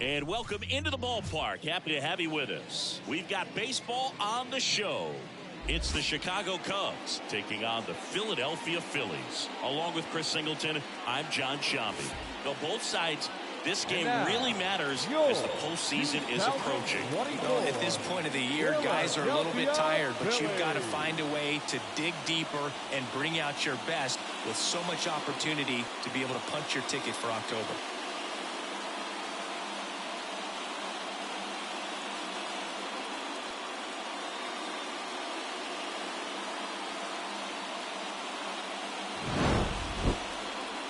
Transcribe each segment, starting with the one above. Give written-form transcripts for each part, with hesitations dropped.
And welcome into the ballpark. Happy to have you with us. We've got baseball on the show. It's the Chicago Cubs taking on the Philadelphia Phillies. Along with Chris Singleton, I'm John Sciambi. Though both sides, this game really matters as the postseason is approaching. Well, at this point of the year, guys are a little bit tired, but you've got to find a way to dig deeper and bring out your best with so much opportunity to be able to punch your ticket for October.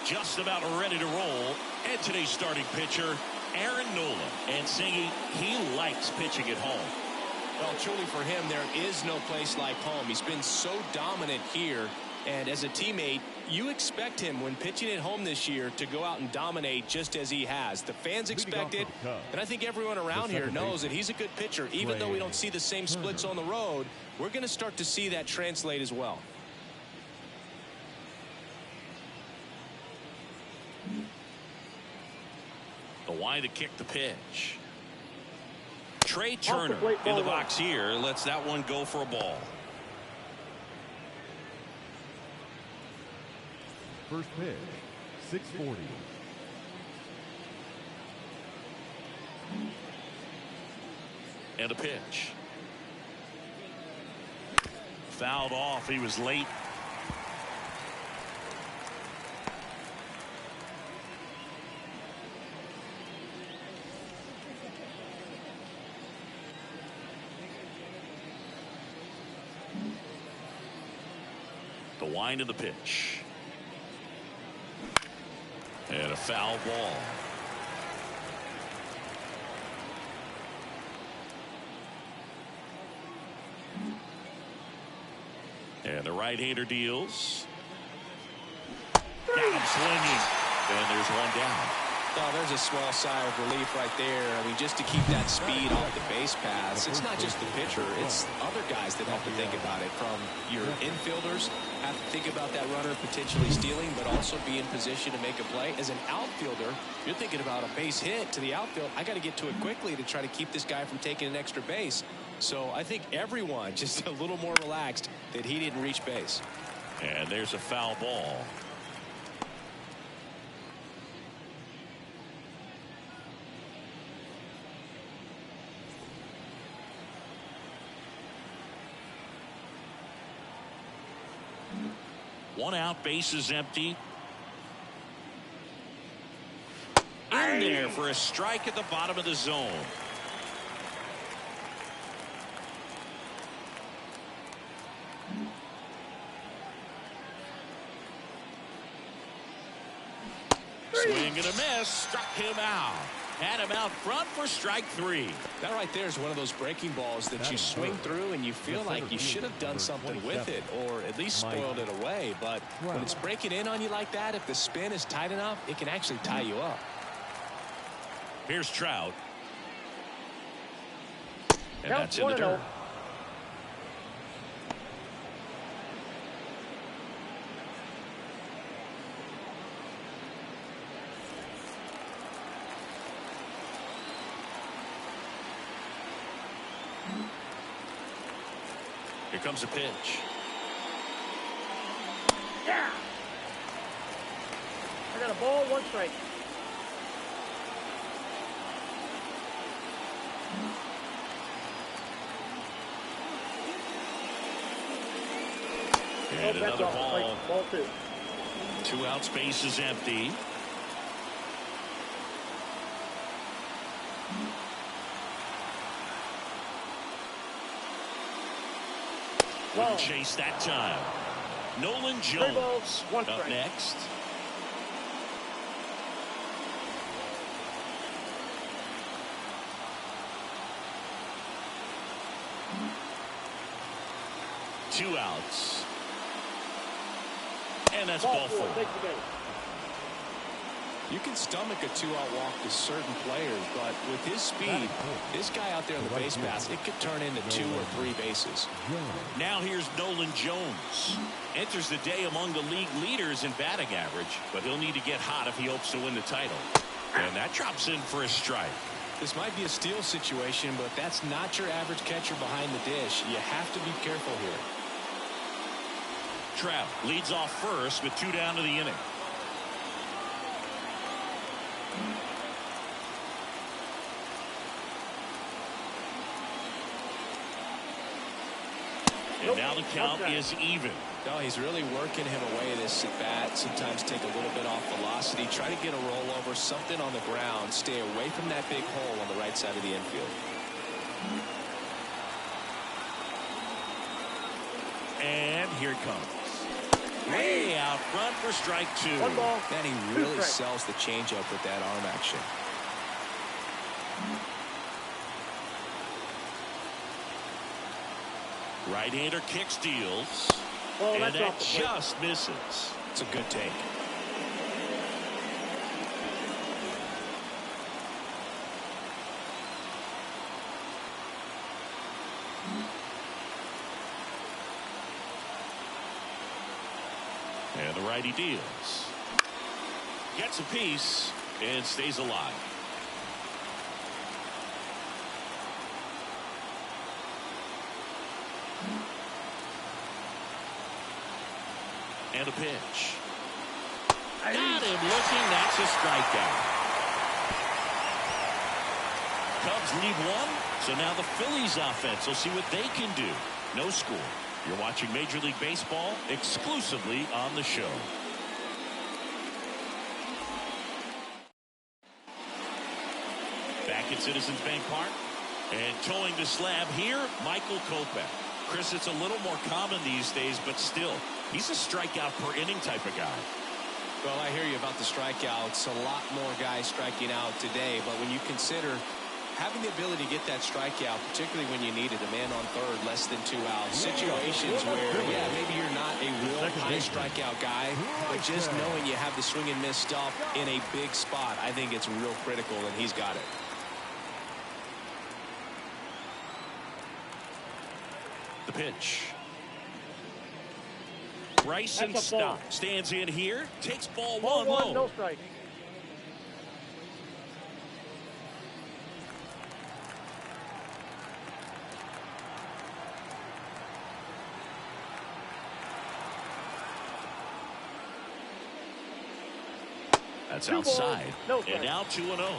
Just about ready to roll. And today's starting pitcher, Aaron Nola. And Singy, he likes pitching at home. Well, truly for him, there is no place like home. He's been so dominant here. And as a teammate, you expect him when pitching at home this year to go out and dominate just as he has. The fans expect it, and I think everyone around here knows that he's a good pitcher. Even though we don't see the same splits on the road, we're going to start to see that translate as well. The wind to kick the pitch. Trey Turner in the box here lets that one go for a ball. First pitch, 640. And a pitch. Fouled off. He was late. The wind of the pitch. And a foul ball. And the right-hander deals. Got him swinging. And there's one down. Oh, there's a small sigh of relief right there. I mean, just to keep that speed off the base paths. It's not just the pitcher. It's other guys that have to think about it. From your infielders, have to think about that runner potentially stealing, but also be in position to make a play. As an outfielder, you're thinking about a base hit to the outfield. I got to get to it quickly to try to keep this guy from taking an extra base. So I think everyone just a little more relaxed that he didn't reach base. And there's a foul ball. One out, base is empty. In there for a strike at the bottom of the zone. Swing and a miss. Struck him out. Had him out front for strike three. That right there is one of those breaking balls that you swing through and you feel like you should have done something with it or at least spoiled it away. But when it's breaking in on you like that, if the spin is tight enough, it can actually tie you up. Here's Trout. And that's in the dirt. Here comes a pitch. Yeah. I got a ball, one strike. And another ball. Ball two. Two out, space is empty. Wouldn't chase that time. Nolan Jones up next. Two outs. And that's ball four. You can stomach a two-out walk to certain players, but with his speed, this guy out there on the base paths, it could turn into 2 or 3 bases. Now here's Nolan Jones. Enters the day among the league leaders in batting average, but he'll need to get hot if he hopes to win the title. And that drops in for a strike. This might be a steal situation, but that's not your average catcher behind the dish. You have to be careful here. Trout leads off first with 2 down to the inning. And now the count is even. No, he's really working him away this at bat. Sometimes take a little bit off velocity. Try to get a rollover, something on the ground. Stay away from that big hole on the right side of the infield. And here it comes. Way out front for strike 2. Man, he really sells the changeup with that arm action. Right-hander kick steals. And that just misses. It's a good take. And the righty deals. Gets a piece and stays alive. And a pitch. Got him looking. That's a strikeout. Cubs lead 1. So now the Phillies offense will see what they can do. No score. You're watching Major League Baseball exclusively on the show. Back at Citizens Bank Park. And towing the slab here, Michael Kopech. Chris, it's a little more common these days, but still, he's a strikeout per inning type of guy. Well, I hear you about the strikeouts. A lot more guys striking out today, but when you consider having the ability to get that strikeout, particularly when you need it, a man on third, less than 2 outs, situations where, yeah, maybe you're not a real high strikeout guy, but just knowing you have the swing and miss stuff in a big spot, I think it's real critical, and he's got it. The pitch. Bryson Stott stands in here, takes ball 1 low. No strike. That's outside. And now 2-0.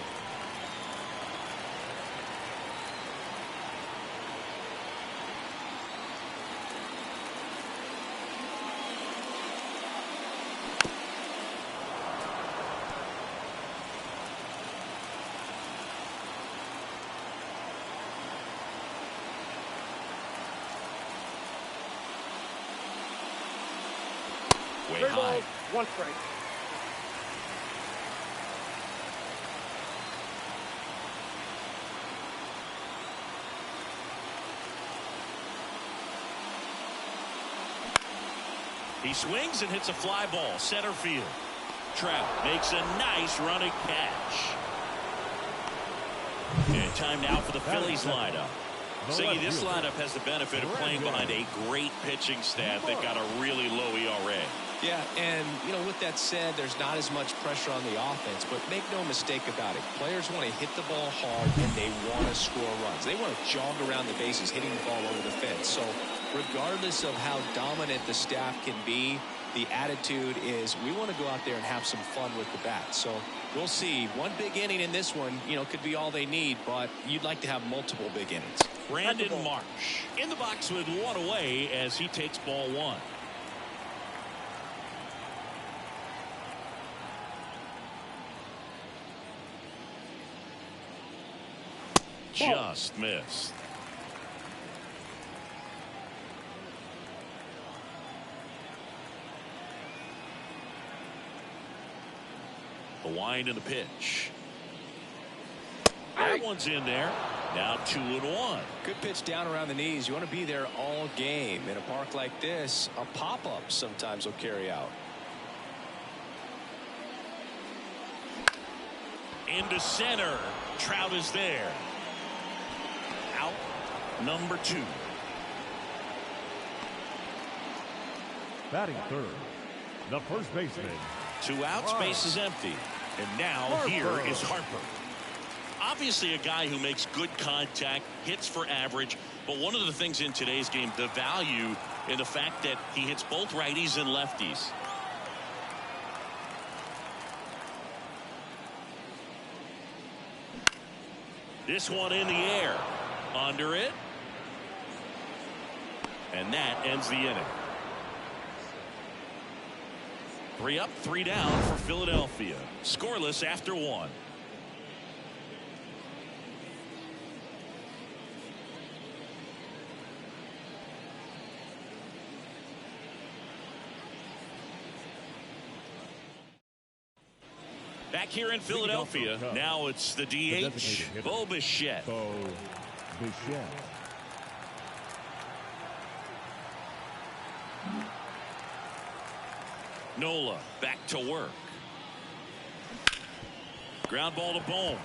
Way high. 1 strike. He swings and hits a fly ball center field. Trout makes a nice running catch. And time now for the Phillies lineup. Siggy, this lineup has the benefit of playing behind a great pitching staff. They've got a really low ERA. Yeah, and, you know, with that said, there's not as much pressure on the offense, but make no mistake about it. Players want to hit the ball hard, and they want to score runs. They want to jog around the bases, hitting the ball over the fence. So regardless of how dominant the staff can be, the attitude is we want to go out there and have some fun with the bat. So we'll see. One big inning in this one, you know, could be all they need, but you'd like to have multiple big innings. Brandon Marsh in the box with 1 away as he takes ball 1. Just missed. The wind and the pitch. That one's in there. Now 2-1. Good pitch down around the knees. You want to be there all game. In a park like this, a pop-up sometimes will carry out. Into center. Trout is there. Out number 2. Batting third, the first baseman. 2 outs, base is empty. And now here is Harper. Obviously a guy who makes good contact, hits for average, but one of the things in today's game, the value in the fact that he hits both righties and lefties. This one in the air. Under it. And that ends the inning. 3 up, 3 down for Philadelphia. Scoreless after 1. Back here in Philadelphia, now it's the DH, Bo Bichette. Nola back to work. Ground ball to Bohm.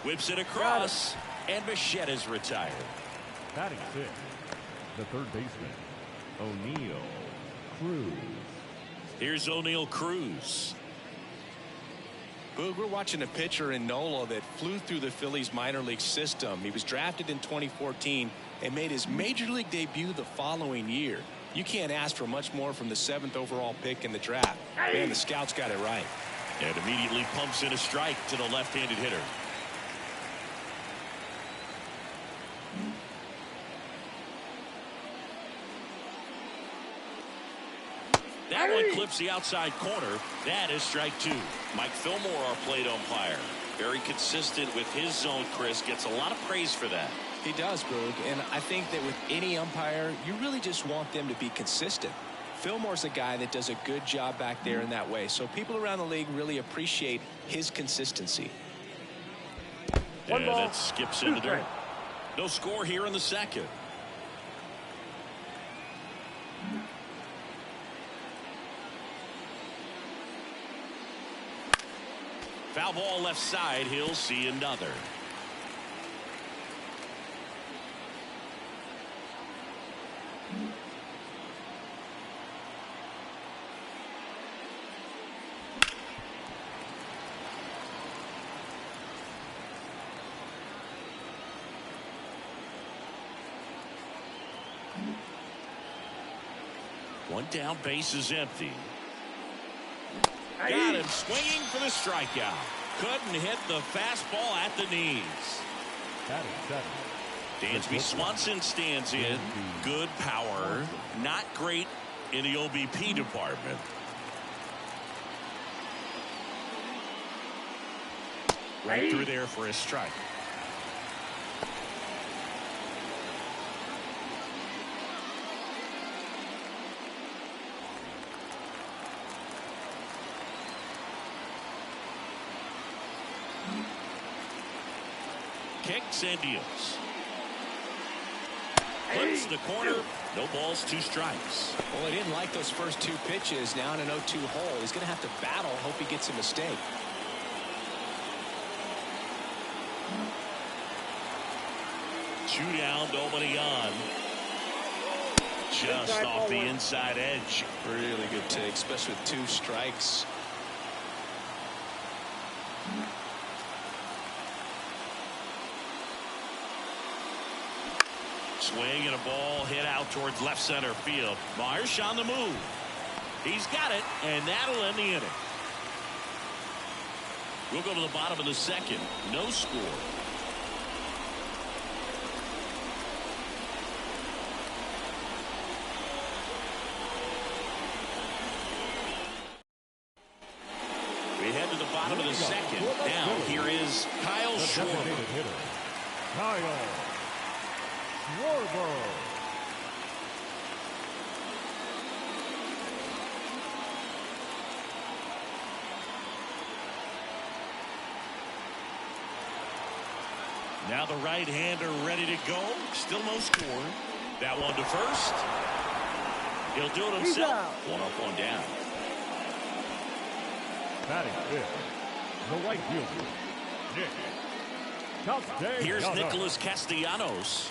Whips it across, and Bichette is retired. Batting 6, the third baseman, O'Neill Cruz. Here's O'Neill Cruz. Boog, we're watching a pitcher in Nola that flew through the Phillies minor league system. He was drafted in 2014 and made his major league debut the following year. You can't ask for much more from the 7th overall pick in the draft. Man, the scouts got it right. And immediately pumps in a strike to the left-handed hitter. That one clips the outside corner. That is strike 2. Mike Fillmore, our plate umpire. Very consistent with his zone, Chris. Gets a lot of praise for that. He does, Boog, and I think that with any umpire, you really just want them to be consistent. Fillmore's a guy that does a good job back there in that way, so people around the league really appreciate his consistency. And it skips into dirt. No score here in the second. Foul ball left side. He'll see another. One down, base is empty. Got him swinging for the strikeout. Couldn't hit the fastball at the knees. Dansby Swanson stands in. Good power. Not great in the OBP department. Right through there for a strike. Kicks and deals. Clips the corner. No balls, 2 strikes. Well, he didn't like those first 2 pitches. Now in an 0-2 hole. He's going to have to battle. Hope he gets a mistake. Two down, nobody on. Just off the inside edge. Really good take, especially with 2 strikes. Swing and a ball hit out towards left center field. Marsh on the move. He's got it, and that'll end the inning. We'll go to the bottom of the second. No score. We head to the bottom of the second. Now here is Kyle Schwarber. Kyle Schwarber. Now the right-hander ready to go. Still no score. That one to first. He'll do it himself. 1 up, 1 down. Batting 5th, the right fielder, Nick Castellanos. Here's Nicholas Castellanos.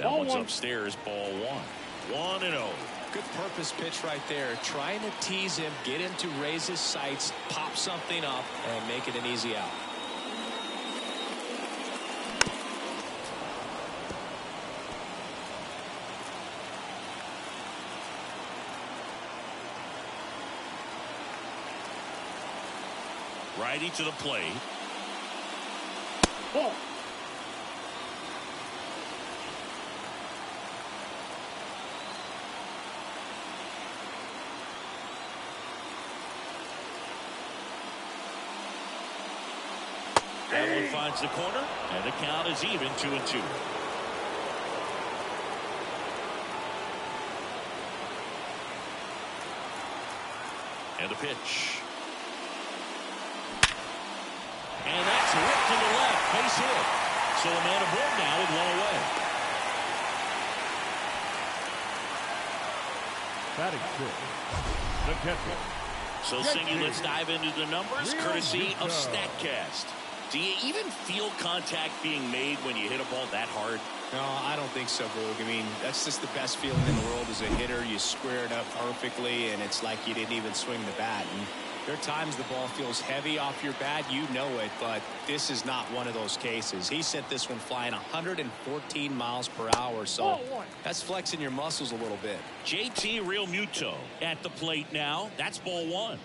That one's upstairs, ball 1. 1-0. Good purpose pitch right there. Trying to tease him, get him to raise his sights, pop something up, and make it an easy out. Righty to the plate. Ball. That one finds the corner, and the count is even, 2-2. And a pitch. And that's whipped to the left. Base hit. So a man aboard now with one away. Batting 6. The catcher. So, Singy, let's dive into the numbers, courtesy of StatCast. Do you even feel contact being made when you hit a ball that hard? No, I don't think so, Boog. I mean, that's just the best feeling in the world as a hitter. You square it up perfectly, and it's like you didn't even swing the bat. And there are times the ball feels heavy off your bat. You know it, but this is not one of those cases. He sent this one flying 114 miles per hour, so that's flexing your muscles a little bit. JT Real Muto at the plate now. That's ball 1.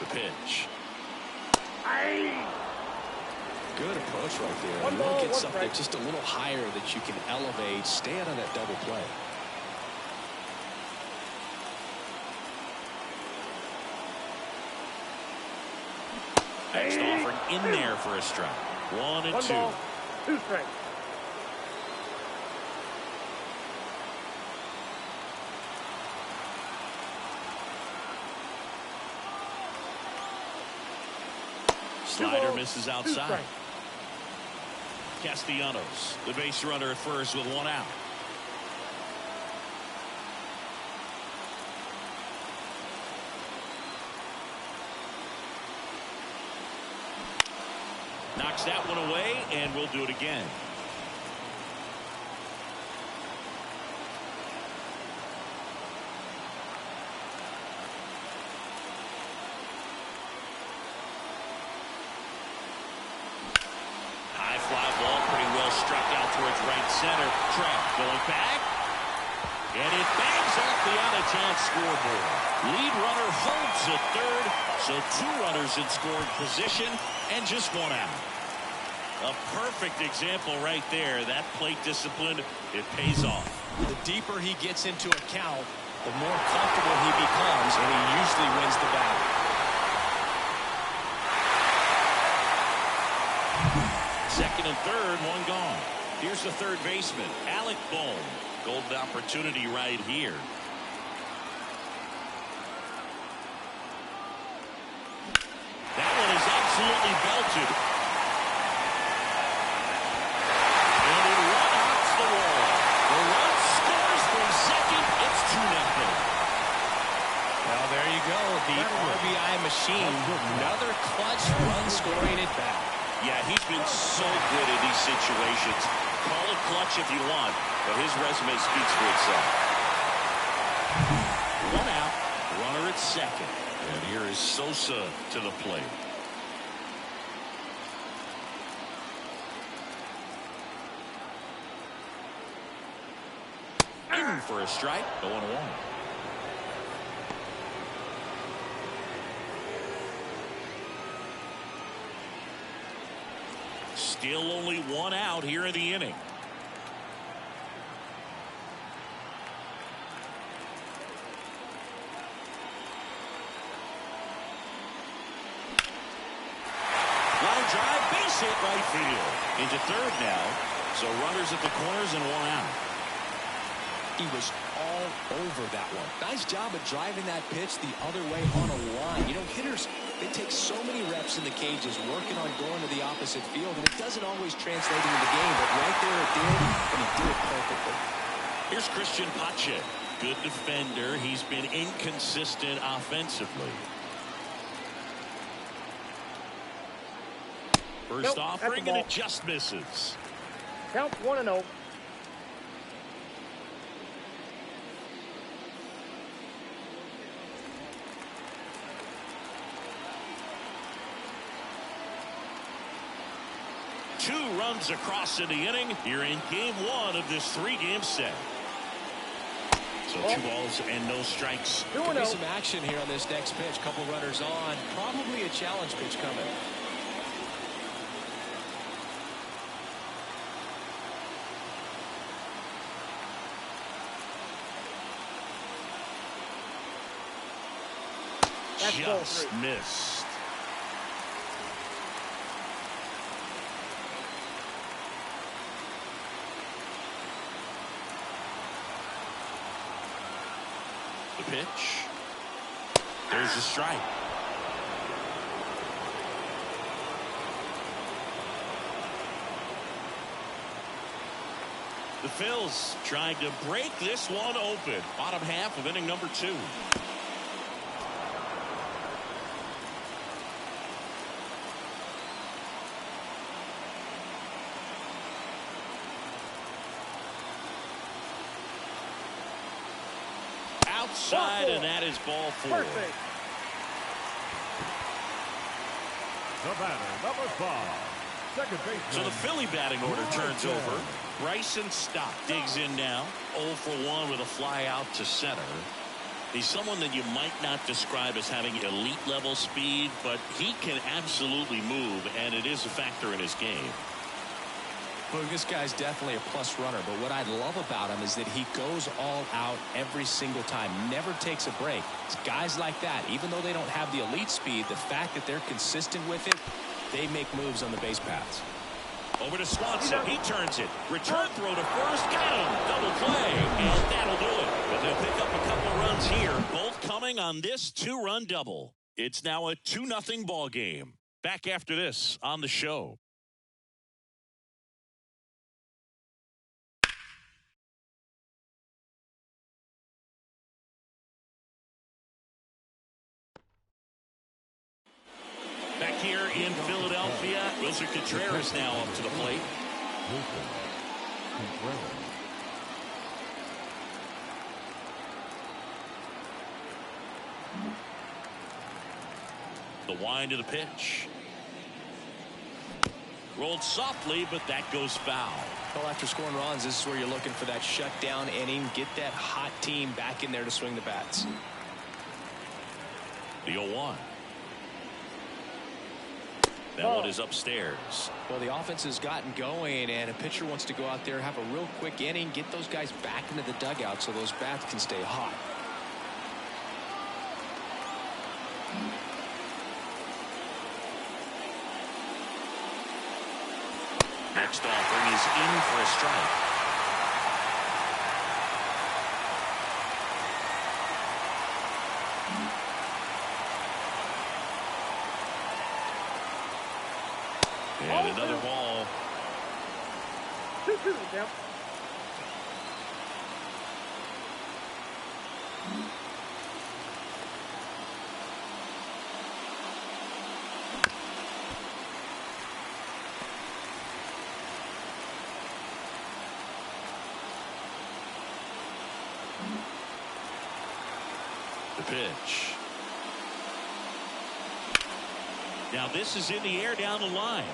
The pitch. Good approach right there. You want to get something just a little higher that you can elevate. Stay out of that double play. Next offering in there for a strike. 1-2. 2 strikes. Slider misses outside. Castellanos, the base runner at first with 1 out. Knocks that one away, and we'll do it again. High fly ball, pretty well struck out towards right center. Trout going back, and it bangs off the out-of-town scoreboard. Lead runner holds at third, so 2 runners in scoring position and just 1 out. A perfect example right there. That plate discipline, it pays off. The deeper he gets into a count, the more comfortable he becomes, and he usually wins the battle. Second and third, 1 gone. Here's the third baseman, Alec Bohm. Golden opportunity right here. That one is absolutely belted. And it run-outs the wall. The run scores from second. It's 2-0. Well, there you go. The RBI machine. Another clutch run scoring at bat. Yeah, he's been so good in these situations. Call it clutch if you want, but his resume speaks for itself. 1 out, runner at second. And here is Sosa to the plate. In for a strike, 0-1. Still only 1 out here in the inning. Line drive, base hit right field. Into third now. So runners at the corners and 1 out. He was all over that one. Nice job of driving that pitch the other way on a line. You know, hitters, they take so many reps in the cages working on going to the opposite field, and it doesn't always translate into the game, but right there it did, and he did it perfectly. Here's Christian Pache. good defender. He's been inconsistent offensively. First offering, and it just misses. Count 1-0. Two runs across in the inning. You're in game one of this three-game set. So 2 balls and no strikes. Could be some action here on this next pitch. Couple runners on. Probably a challenge pitch coming. Just missed. The pitch. There's a strike. The Phillies trying to break this one open. Bottom half of inning number 2. Outside, and that is ball 4. Perfect. The batter, number 5. Second baseman. So the Philly batting order turns over. Bryson Stott digs in now. 0 for 1 with a fly out to center. He's someone that you might not describe as having elite level speed, but he can absolutely move, and it is a factor in his game. Look, this guy's definitely a plus runner, but what I love about him is that he goes all out every single time, never takes a break. It's guys like that, even though they don't have the elite speed, the fact that they're consistent with it, they make moves on the base paths. Over to Swanson. He turns it. Return throw to first. Got him. Double play. And that'll do it. But they'll pick up a couple of runs here, both coming on this 2-run double. It's now a 2-0 ball game. Back after this on the show. Back here in Philadelphia, Wilson Contreras now up to the plate. The wind of the pitch. Rolled softly, but that goes foul. Well, after scoring runs, this is where you're looking for that shutdown inning. Get that hot team back in there to swing the bats. The 0-1. That one is upstairs. Well, the offense has gotten going, and a pitcher wants to go out there, have a real quick inning, get those guys back into the dugout so those bats can stay hot. Next offering is in for a strike. And another ball. 2-2, Tim. The pitch. Now this is in the air down the line.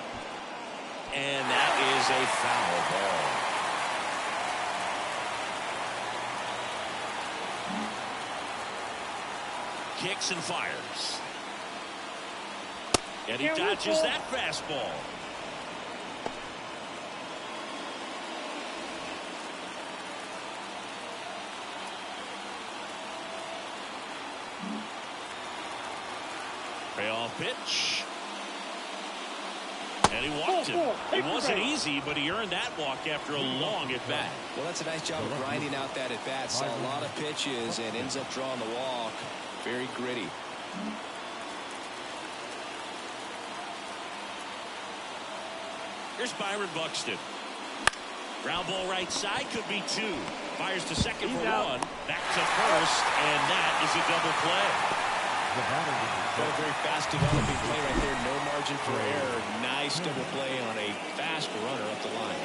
And that is a foul ball. Kicks and fires. And he dodges that fastball. Payoff pitch. And he walked him. It wasn't easy, but he earned that walk after a long at-bat. Well, that's a nice job of grinding out that at-bat. Saw a lot of pitches and ends up drawing the walk. Very gritty. Here's Byron Buxton. Ground ball right side, could be 2. Fires to second for one. Back to first, and that is a double play. Got a very fast developing play right there. No margin for error. Nice double play on a fast runner up the line.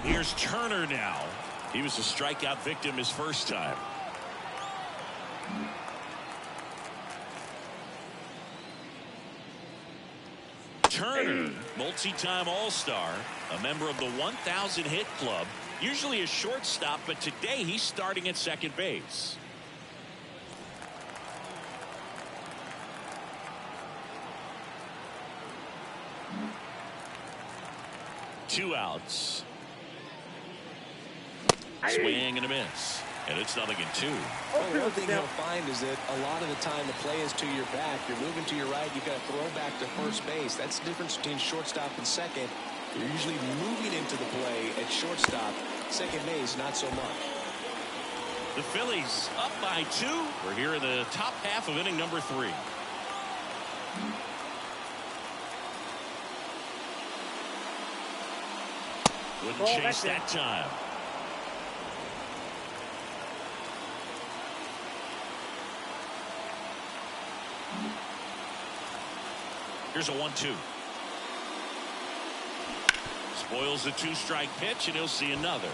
Here's Turner now. He was a strikeout victim his first time. Turner, multi-time All-Star, a member of the 1,000 hit club, usually a shortstop, but today he's starting at second base. Two outs. Swing and a miss. And it's 0-2. Well, one thing you'll find is that a lot of the time the play is to your back. You're moving to your right. You've got to throw back to first base. That's the difference between shortstop and second. You're usually moving into the play at shortstop. Second base, not so much. The Phillies up by 2. We're here in the top half of inning number 3. Wouldn't chase that time. Here's a 1-2. Spoils the 2-strike pitch, and he'll see another.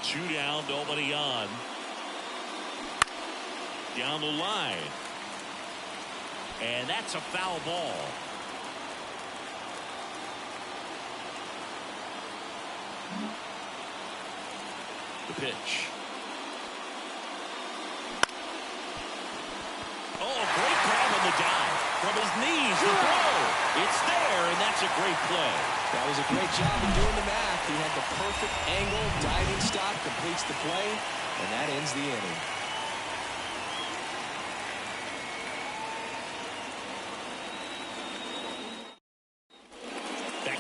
Two down, nobody on. Down the line. And that's a foul ball. The pitch. Oh, a great grab on the dive. From his knees, the throw. It's there, and that's a great play. That was a great job of doing the math. He had the perfect angle, diving stop, completes the play, and that ends the inning.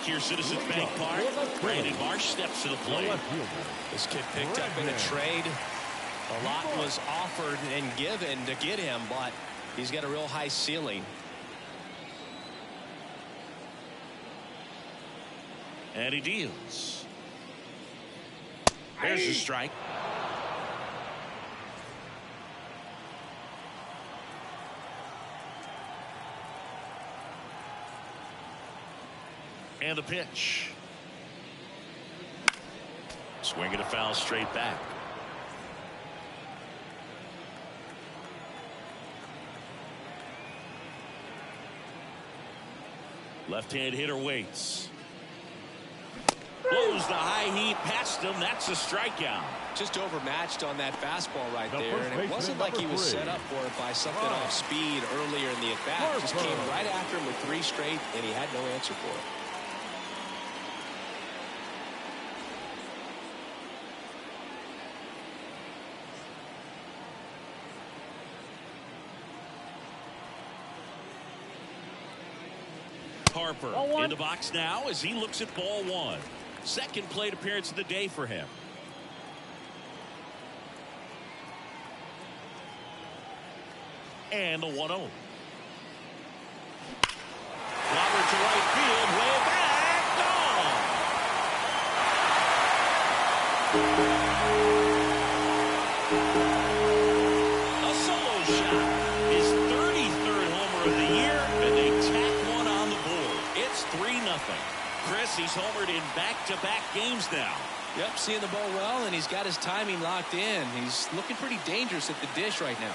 Here, Citizens Bank Park. Brandon Marsh steps to the plate. This kid picked up in a trade. A lot was offered and given to get him, but he's got a real high ceiling. And he deals. There's a strike. And the pitch. Swinging a foul straight back. Left-hand hitter waits. Blows the high heat past him. That's a strikeout. Just overmatched on that fastball right there. And it wasn't like he was set up for it by something off speed earlier in the at-bat. Just came right after him with 3 straight, and he had no answer for it. Harper in the box now as he looks at ball 1. Second plate appearance of the day for him. And the 1-0. Robert to right field, way back, gone. A solo shot. His 33rd homer of the year, and they tack one on the board. It's 3-0. Chris, he's homered in back-to-back games now. Yep, seeing the ball well, and he's got his timing locked in. He's looking pretty dangerous at the dish right now.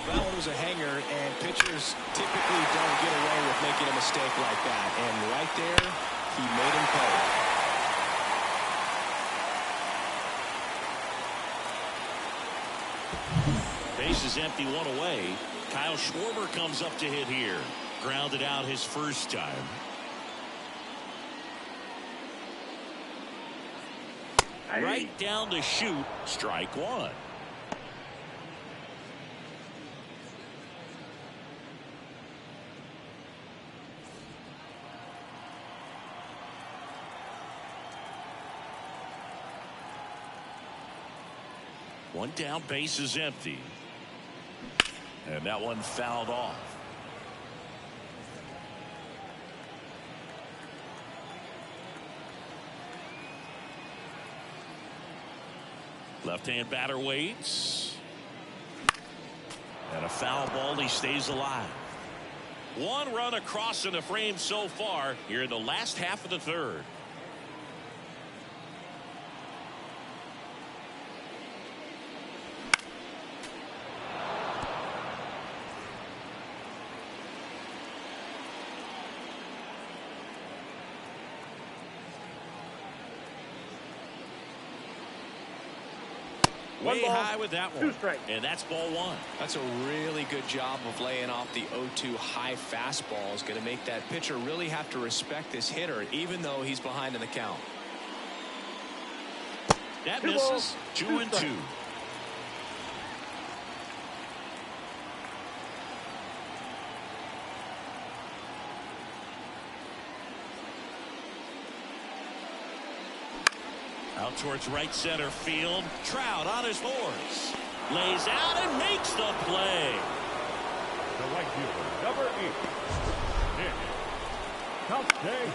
That one was a hanger, and pitchers typically don't get away with making a mistake like that. And right there, he made him pay. Base is empty, 1 away. Kyle Schwarber comes up to hit here. Grounded out his first time. Right down to shoot. Strike 1. One down, base is empty. And that one fouled off. Left-hand batter waits. And a foul ball. He stays alive. One run across in the frame so far here in the last half of the third. Way high with that one. And that's ball one. That's a really good job of laying off the 0-2 high fastball. Is going to make that pitcher really have to respect this hitter, even though he's behind in the count. That misses. 2-2. Out towards right center field. Trout on his horse. Lays out and makes the play. The right fielder, number 8.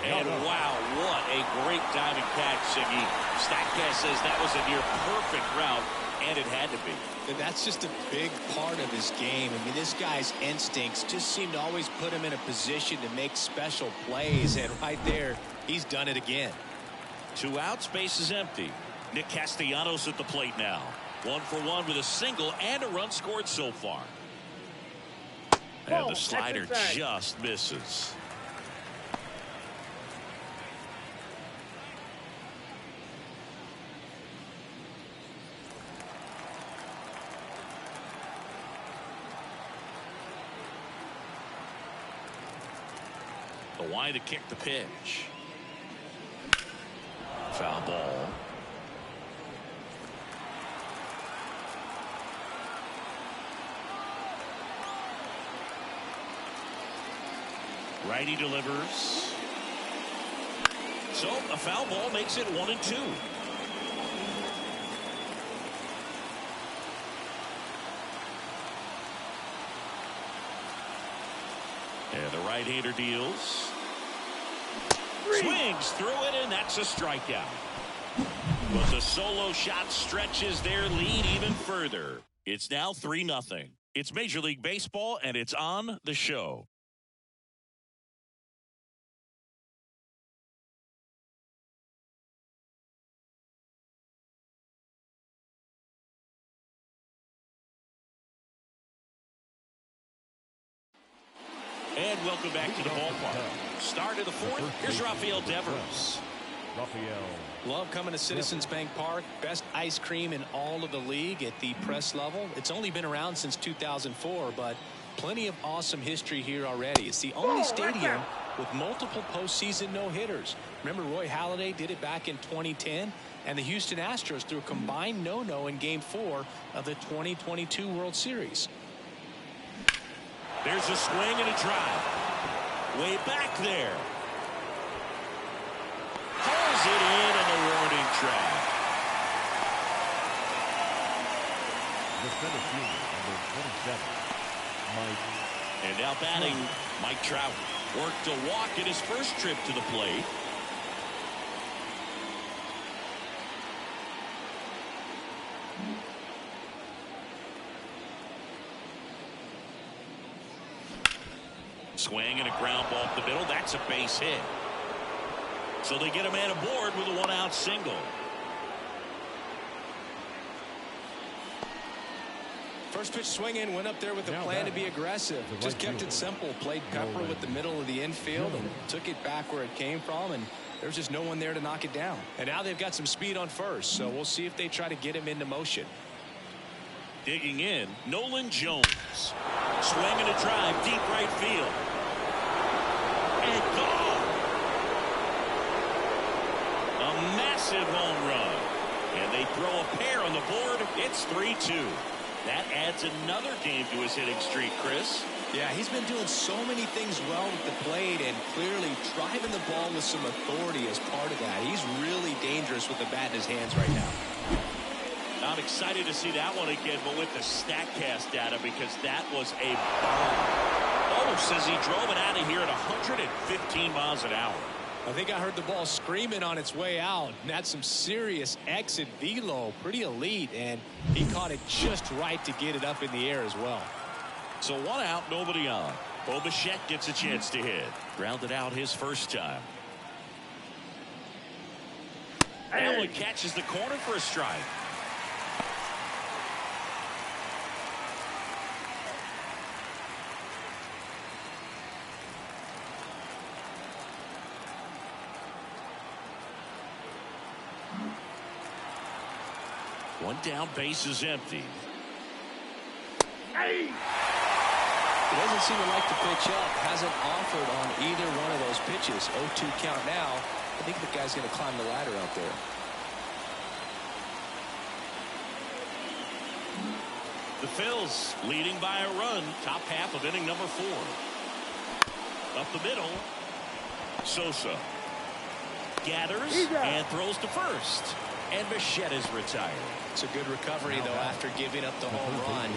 And wow, what a great diving catch, Siggy. Statcast says that was a near perfect route, and it had to be. That's just a big part of his game. I mean, this guy's instincts just seem to always put him in a position to make special plays, and right there, he's done it again. 2 outs, base is empty. Nick Castellanos at the plate now. 1 for 1 with a single and a run scored so far. And the slider just misses. The wide to kick the pitch. Foul ball. Righty delivers. So a foul ball makes it 1-2. And the right-hander deals. Swings through it, and that's a strikeout. But the solo shot stretches their lead even further. It's now 3-0. It's Major League Baseball, and it's on the show. And welcome back to the ballpark. Start of the fourth. Here's Rafael Devers. Love coming to Citizens Bank Park. Best ice cream in all of the league at the press level. It's only been around since 2004, but plenty of awesome history here already. It's the only stadium with multiple postseason no-hitters. Remember, Roy Halladay did it back in 2010, and the Houston Astros threw a combined no-no in Game 4 of the 2022 World Series. There's a swing and a drive. Way back there. Pulls it in on the warning track. The center fielder, number 27, Mike. And now batting, Mike Trout. Worked a walk in his first trip to the plate. Swing and a ground ball up the middle. That's a base hit. So they get a man aboard with a 1-out single. First pitch swinging, went up there with a plan to be aggressive. Just kept it simple. Played Pepper with the middle of the infield and took it back where it came from, and there's just no one there to knock it down. And now they've got some speed on first, so we'll see if they try to get him into motion. Digging in, Nolan Jones. Swing and a drive, deep right field. And gone. A massive home run. And they throw a pair on the board. It's 3-2. That adds another game to his hitting streak, Chris. Yeah, he's been doing so many things well with the plate and clearly driving the ball with some authority as part of that. He's really dangerous with the bat in his hands right now. I'm excited to see that one again, but with the StatCast data, because that was a bomb. Oh, says he drove it out of here at 115 miles an hour. I think I heard the ball screaming on its way out, and that's some serious exit velo, pretty elite, and he caught it just right to get it up in the air as well. So 1 out, nobody on. Bo Bichette gets a chance to hit. Grounded out his first time. That one catches the corner for a strike. One down, base is empty. He doesn't seem to like to pitch up. Hasn't offered on either one of those pitches. 0-2 count now. I think the guy's going to climb the ladder out there. The Phillies leading by a run. Top half of inning number 4. Up the middle. Sosa gathers and throws to first. And Bichette is retired. It's a good recovery, though, after giving up the home run.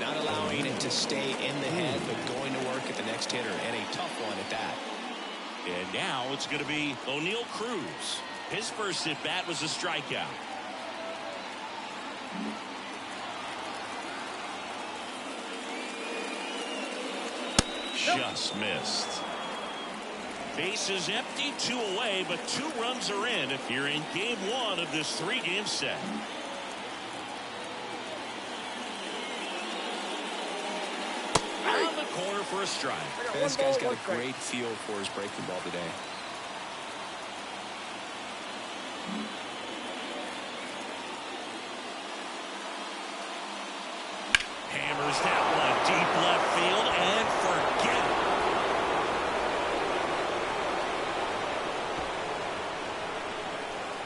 Not allowing it to stay in the head, but going to work at the next hitter, and a tough one at that. And now it's going to be O'Neal Cruz. His first at bat was a strikeout. Just missed. Base is empty, 2 away, but 2 runs are in. Here in game 1 of this 3-game set. On the corner for a strike. This guy's got a great feel for his breaking ball today. Hammers that one deep left field and forget it.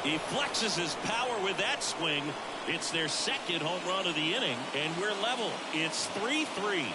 He flexes his power with that swing. It's their second home run of the inning, and we're level. It's 3-3.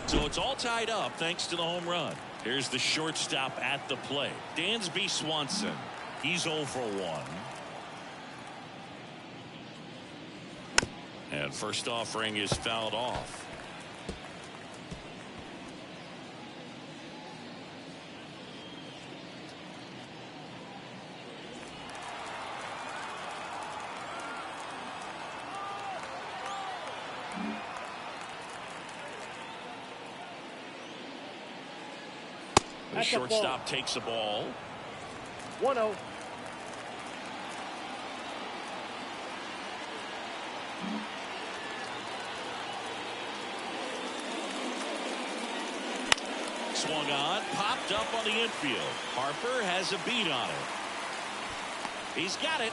So it's all tied up thanks to the home run. Here's the shortstop at the plate. Dansby Swanson. He's 0 for 1. And first offering is fouled off. The shortstop takes a ball. 1-0. Swung on, popped up on the infield. Harper has a beat on it. He's got it.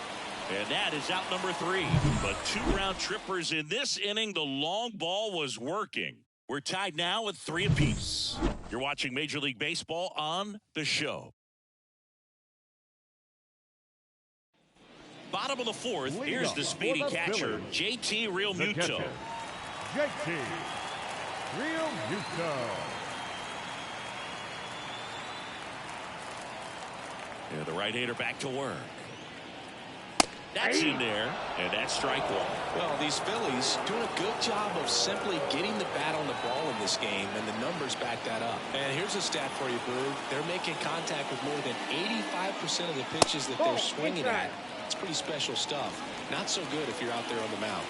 And that is out number 3. But 2 round trippers in this inning. The long ball was working. We're tied now with 3 apiece. You're watching Major League Baseball on the show. Bottom of the 4th. Here's the speedy catcher, JT Realmuto. JT Realmuto. And the right-hander back to work. That's in there, and that's strike 1. Well, these Phillies doing a good job of simply getting the bat on the ball in this game, and the numbers back that up. And here's a stat for you, Boo. They're making contact with more than 85% of the pitches that they're swinging at. It's pretty special stuff. Not so good if you're out there on the mound.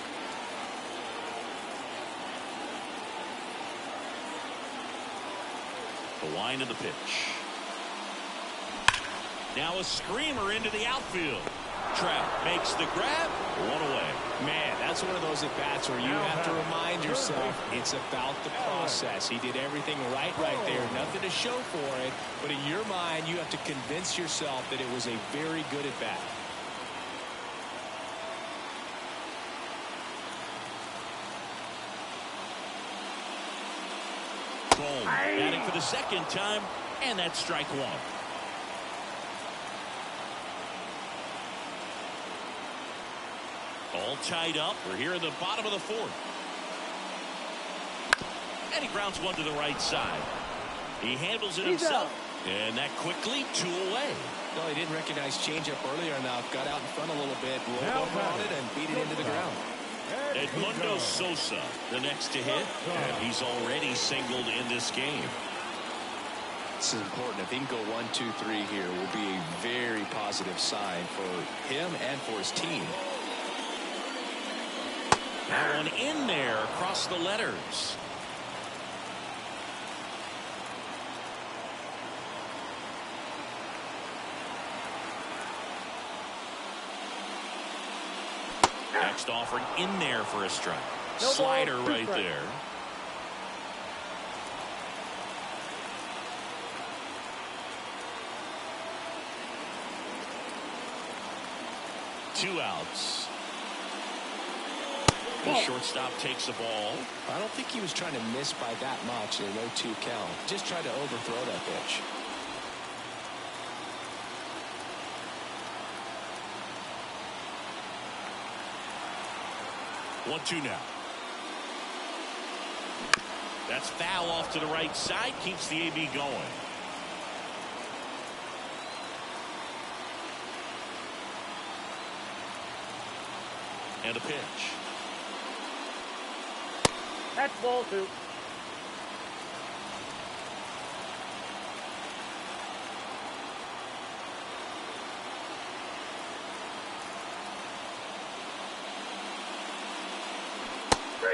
The wind of the pitch. Now a screamer into the outfield. Trout makes the grab. 1 away. Man, that's one of those at-bats where you have to remind yourself it's about the process. He did everything right there. Nothing to show for it. But in your mind, you have to convince yourself that it was a very good at-bat. home. Batting for the second time, and that's strike one. All tied up. We're here in the bottom of the fourth. And he grounds one to the right side. He handles it himself. And that quickly, 2 away. No, he didn't recognize changeup earlier enough. Got out in front a little bit, rolled over on it, and beat it into the ground. Edmundo Sosa, the next to hit. And he's already singled in this game. This is important. If he can go 1, 2, 3 here, will be a very positive sign for him and for his team. That one in there across the letters. Next offering in there for a strike. No Slider ball, right there. Two outs. The shortstop takes the ball. I don't think he was trying to miss by that much in an 0-2 count. Just tried to overthrow that pitch. One, two now. That's foul off to the right side. Keeps the AB going. And a pitch. That's ball 2.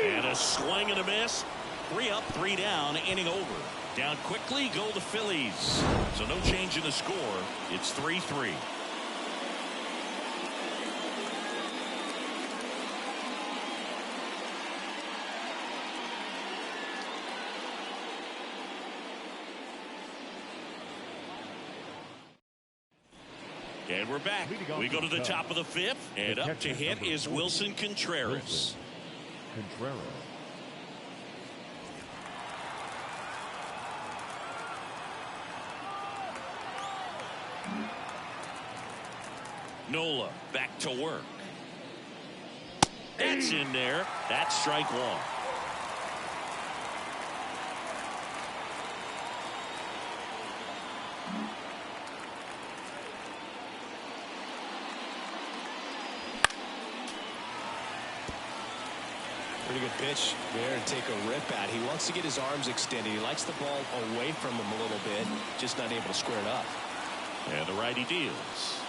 And a swing and a miss. 3 up, 3 down, inning over. Down quickly go the Phillies. So no change in the score. It's 3-3. And we're back. We go to the top of the 5th, and up to hit is Wilson Contreras. Nola back to work. That's in there. That's strike one. Pretty good pitch there to take a rip at. He wants to get his arms extended. He likes the ball away from him a little bit, just not able to square it up. And the righty deals.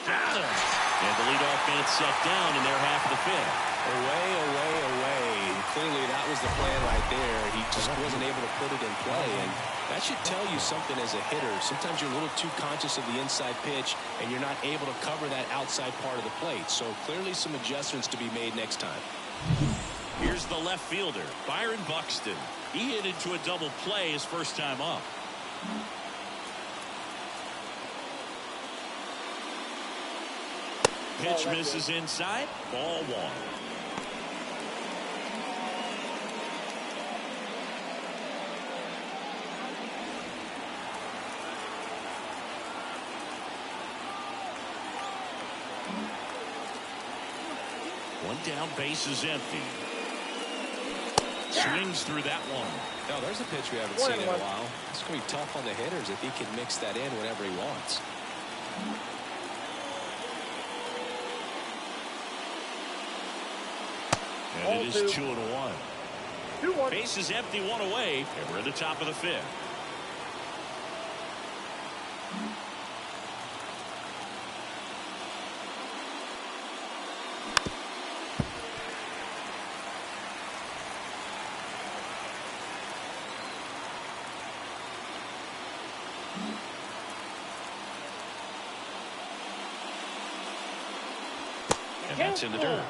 Got him. And the leadoff man set down in their half of the 5th. Away, away, away. Clearly that was the plan right there. He just wasn't able to put it in play, and that should tell you something as a hitter. Sometimes you're a little too conscious of the inside pitch, and you're not able to cover that outside part of the plate. So clearly some adjustments to be made next time. Here's the left fielder, Byron Buxton. He hit into a double play his first time up. Pitch misses inside. Ball 1. One down, base is empty. Swings through that one. No, there's a pitch we haven't seen in a while. It's going to be tough on the hitters if he can mix that in whenever he wants. And it is 2-1. 2-1. Base is empty, 1 away, and we're at the top of the 5th. And that's in the dirt.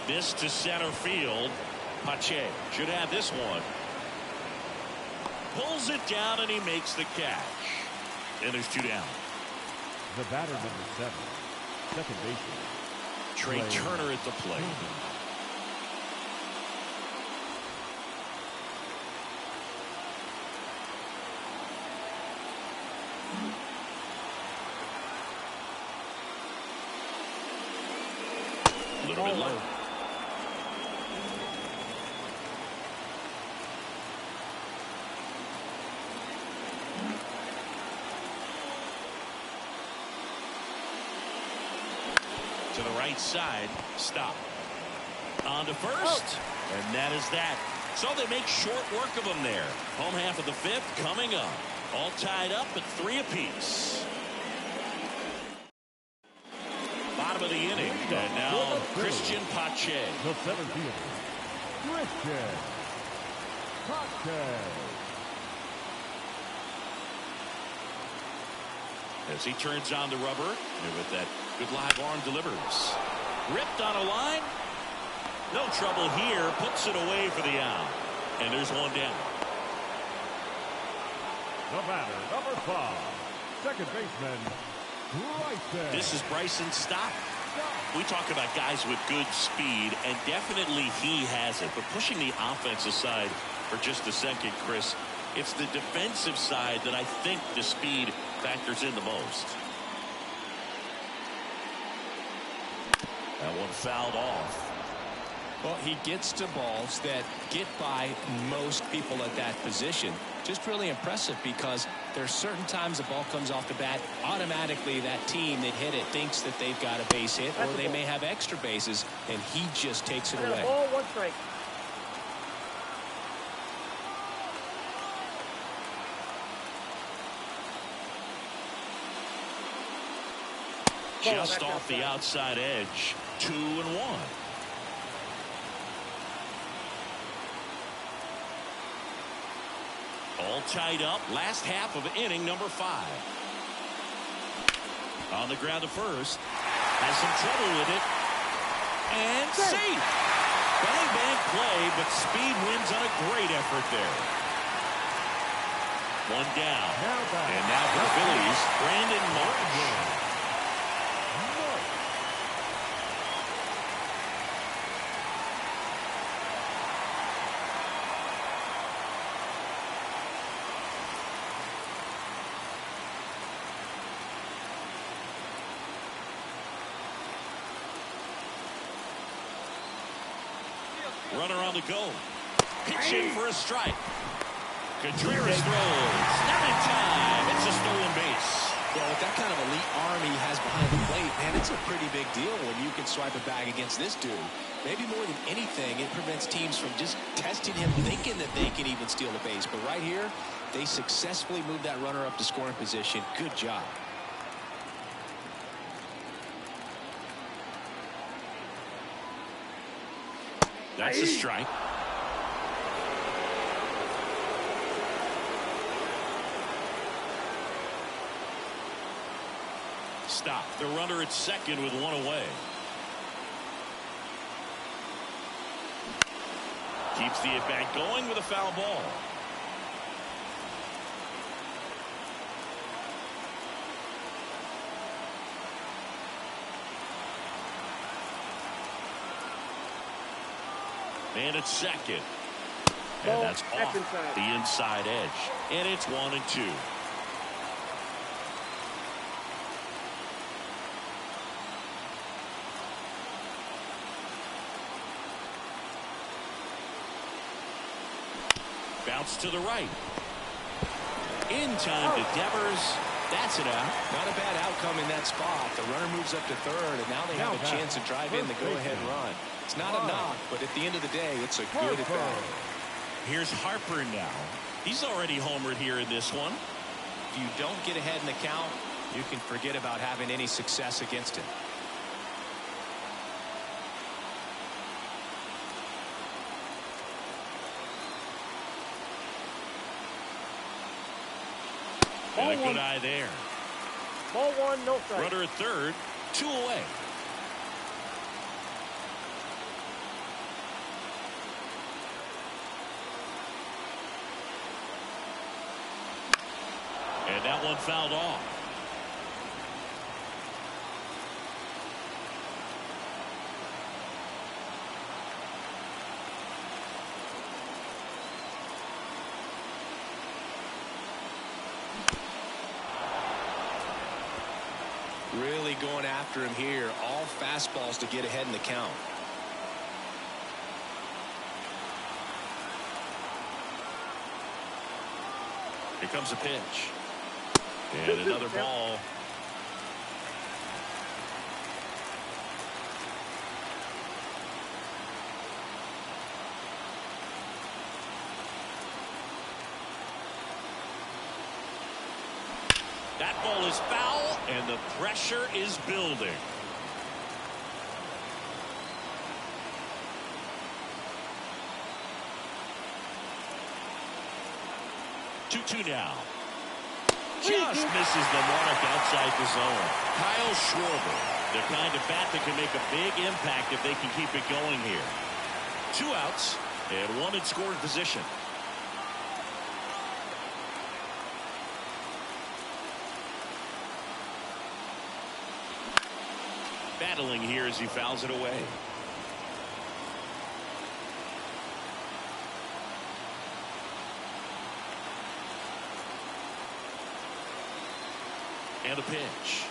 This to center field. Pache should have this one. pulls it down, and he makes the catch. And there's 2 down. The batter, number 7, second baseman, Trey Turner at the plate. A little bit low. To the right side. Stop. On to first. And that is that. So they make short work of them there. Home half of the 5th coming up. All tied up at 3 apiece. Bottom of the inning. And now Christian Pache. The 7th fielder, Christian Pache. As he turns on the rubber, and with that good live arm delivers. Ripped on a line. No trouble here. Puts it away for the out. And there's 1 down. The batter, number 5, second baseman, Bryson. This is Bryson. Stop. We talk about guys with good speed, and definitely he has it. But pushing the offense aside for just a second, Chris, it's the defensive side that I think the speed factors in the most. That one fouled off. Well, he gets to balls that get by most people at that position. Just really impressive, because there's certain times the ball comes off the bat, automatically that team that hit it thinks that they've got a base hit, or they may have extra bases, and he just takes it away. Ball, 1 strike. Just off the outside edge. 2-1. All tied up. Last half of inning number 5. On the ground to first. Has some trouble with it. And safe. Bang, bang play, but speed wins on a great effort there. 1 down. And now for the Phillies, Brandon Marsh. Runner on the go. Pitching for a strike. Contreras throws. Not in time. It's a stolen base. Well, with that kind of elite arm he has behind the plate, man, it's a pretty big deal when you can swipe a bag against this dude. Maybe more than anything, it prevents teams from just testing him, thinking that they can even steal the base. But right here, they successfully moved that runner up to scoring position. Good job. That's a strike. Stop. The runner at second with 1 away. Keeps the at-bat going with a foul ball. And it's second. And that's off the inside edge. And it's 1-2. Bounce to the right. In time to Devers. That's it out. Not a bad outcome in that spot. The runner moves up to third, and now they have a chance to drive in the go-ahead run. It's not a knock, but at the end of the day, it's a good at bat. Here's Harper now. He's already homered here in this one. If you don't get ahead in the count, you can forget about having any success against him. And a good eye there. Ball 1, no strike. Runner at third, 2 away. And that one fouled off. Really going after him here. All fastballs to get ahead in the count. Here comes a pitch. And another ball. That ball is foul, and the pressure is building. Two now. Just misses the mark outside the zone. Kyle Schwarber, the kind of bat that can make a big impact if they can keep it going here. 2 outs and 1 in scoring position. Battling here as he fouls it away. And a pitch.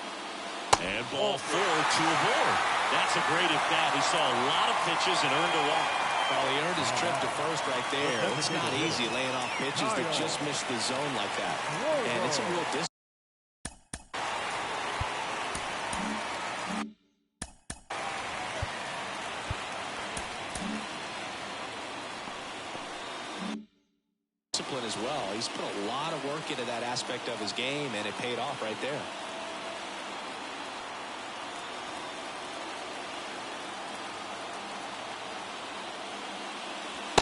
And ball 4, 2 aboard. That's a great at bat. He saw a lot of pitches and earned a walk. Well, he earned his trip to first right there. It's not easy laying off pitches that just miss the zone like that. And it's a real distance. Discipline as well. He's put a lot of work into that aspect of his game, and it paid off right there.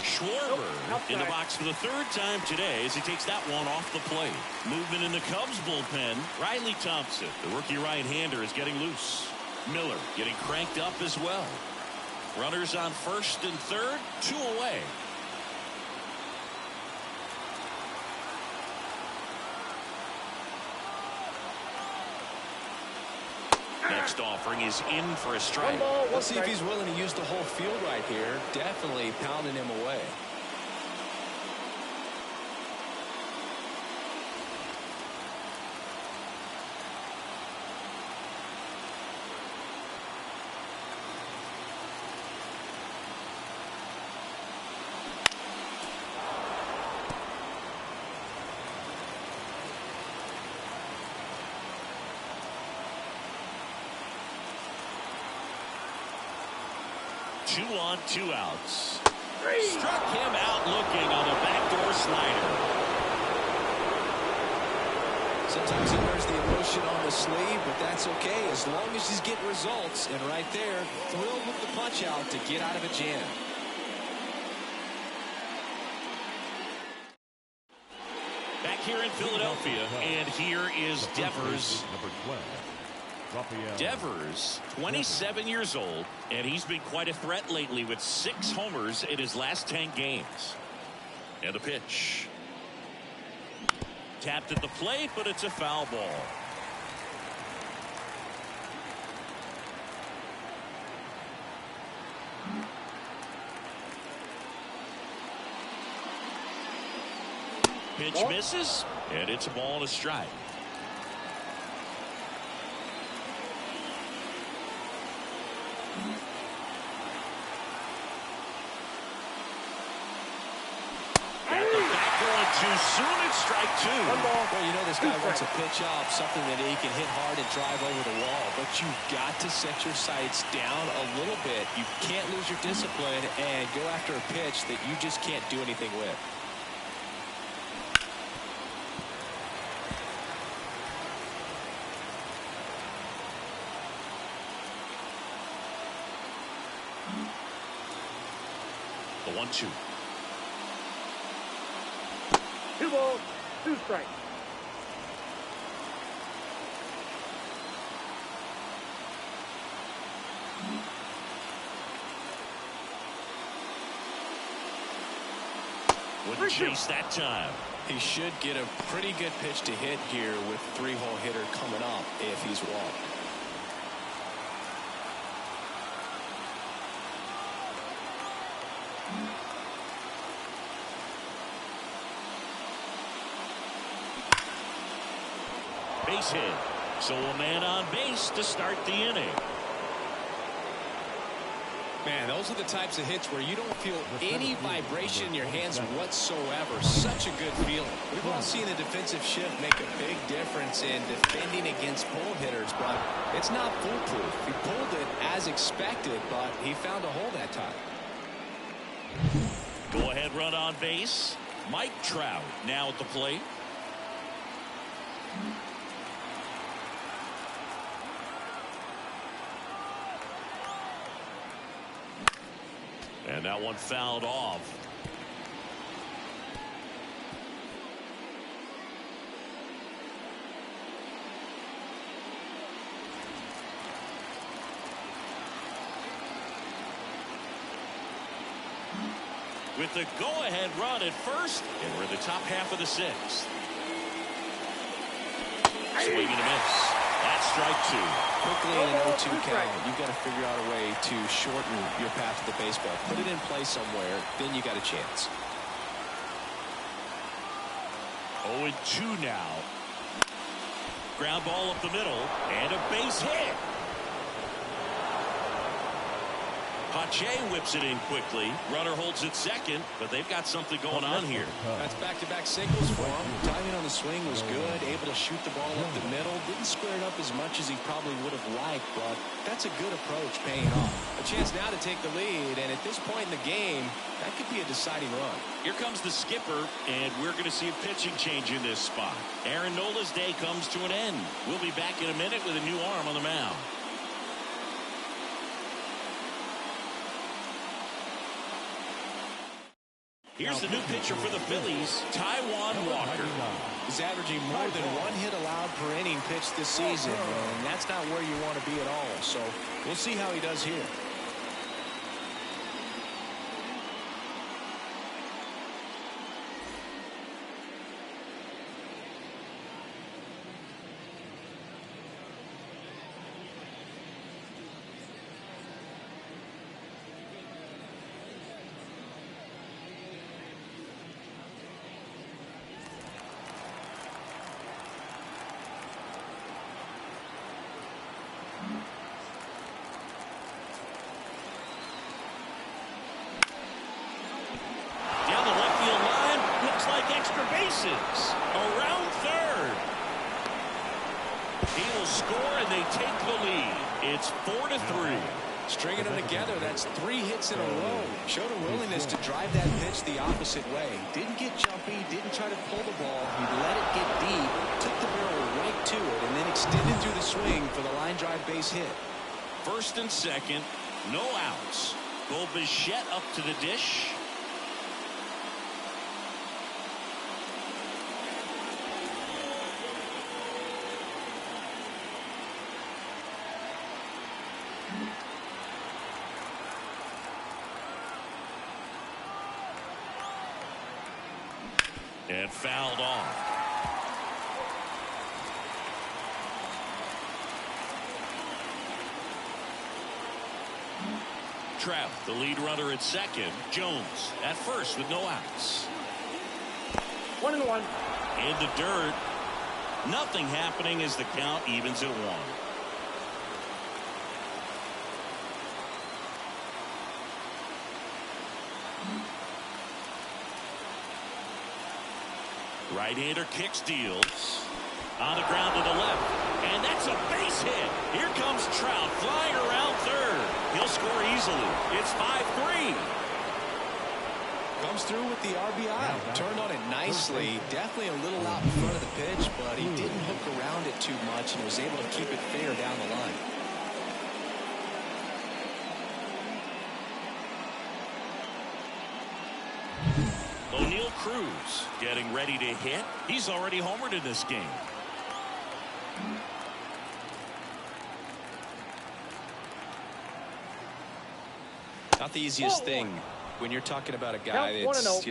Schwarber in the box for the 3rd time today as he takes that one off the plate. Movement in the Cubs bullpen. Riley Thompson, the rookie right-hander, is getting loose. Miller getting cranked up as well. Runners on 1st and 3rd, 2 away. Next offering is in for a strike. Let's see if he's willing to use the whole field right here. Definitely pounding him away. Two on, 2 outs. Struck him out looking on a backdoor slider. Sometimes he wears the emotion on the sleeve, but that's okay as long as he's getting results. And right there, thrilled with the punch out to get out of a jam. Back here in Philadelphia, and here is Devers. Number 12. Devers, 27 years old, and he's been quite a threat lately with 6 homers in his last 10 games. And the pitch. Tapped at the plate, but it's a foul ball. Pitch misses, and it's a ball and a strike. Too soon, it's strike 2. Well, you know this guy wants a pitch up, something that he can hit hard and drive over the wall. But you've got to set your sights down a little bit. You can't lose your discipline and go after a pitch that you just can't do anything with. The 1-2. 2 balls, 2 strikes. Wouldn't chase that time. He should get a pretty good pitch to hit here with 3-hole hitter coming up if he's walked. Base hit. So a man on base to start the inning. Man, those are the types of hits where you don't feel any vibration in your hands whatsoever. Such a good feeling. We've all seen the defensive shift make a big difference in defending against pull hitters, but it's not foolproof. He pulled it as expected, but he found a hole that time. Go ahead run on base. Mike Trout now at the plate. And that one fouled off. With the go-ahead run at first, and we're in the top half of the sixth. Swing and a miss. That's strike two. Quickly in an 0-2 count, you've got to figure out a way to shorten your path to the baseball. Put it in play somewhere, then you got a chance. 0-2 now. Ground ball up the middle, and a base hit. Pache whips it in quickly. Runner holds it second, but they've got something going on here. That's back-to-back singles for him. Timing on the swing was good. Able to shoot the ball up the middle. Didn't square it up as much as he probably would have liked, but that's a good approach paying off. A chance now to take the lead, and at this point in the game, that could be a deciding run. Here comes the skipper, and we're going to see a pitching change in this spot. Aaron Nola's day comes to an end. We'll be back in a minute with a new arm on the mound. Here's the new pitcher for the Phillies, Taijuan Walker. He's averaging more than 1 hit allowed per inning pitched this season, and that's not where you want to be at all. So we'll see how he does here. Around third. He will score and they take the lead. It's 4-3. Stringing them together, that's 3 hits in a row. Showed a willingness to drive that pitch the opposite way. Didn't get jumpy, didn't try to pull the ball. He let it get deep, took the barrel right to it, and then extended through the swing for the line drive base hit. First and second, no outs. Bo Bichette up to the dish. And fouled off. Trout, the lead runner at second. Jones at first with no outs. 1-1. In the dirt. Nothing happening as the count evens at 1. Right-hander kicks, deals. On the ground to the left. And that's a base hit. Here comes Trout flying around third. He'll score easily. It's 5-3. Comes through with the RBI. Turned on it nicely. Definitely a little out in front of the pitch, but he didn't hook around it too much and was able to keep it fair down the line. O'Neal Cruz getting ready to hit. He's already homered in this game. Not the easiest thing when you're talking about a guy that's,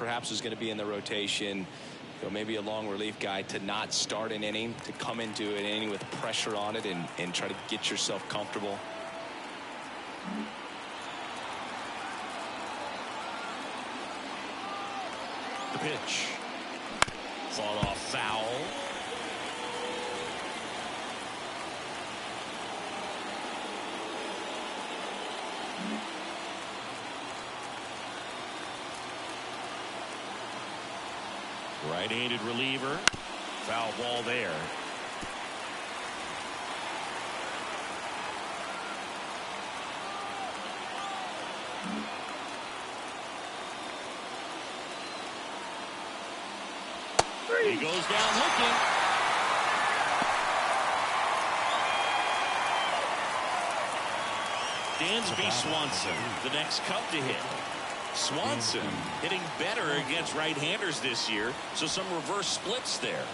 perhaps was going to be in the rotation, maybe a long relief guy, to not start an inning, to come into an inning with pressure on it and try to get yourself comfortable. The pitch. Fought off foul. Right-handed reliever. Foul ball there. He goes down looking. Dansby Swanson, the next Cub to hit. Swanson hitting better against right-handers this year, so some reverse splits there.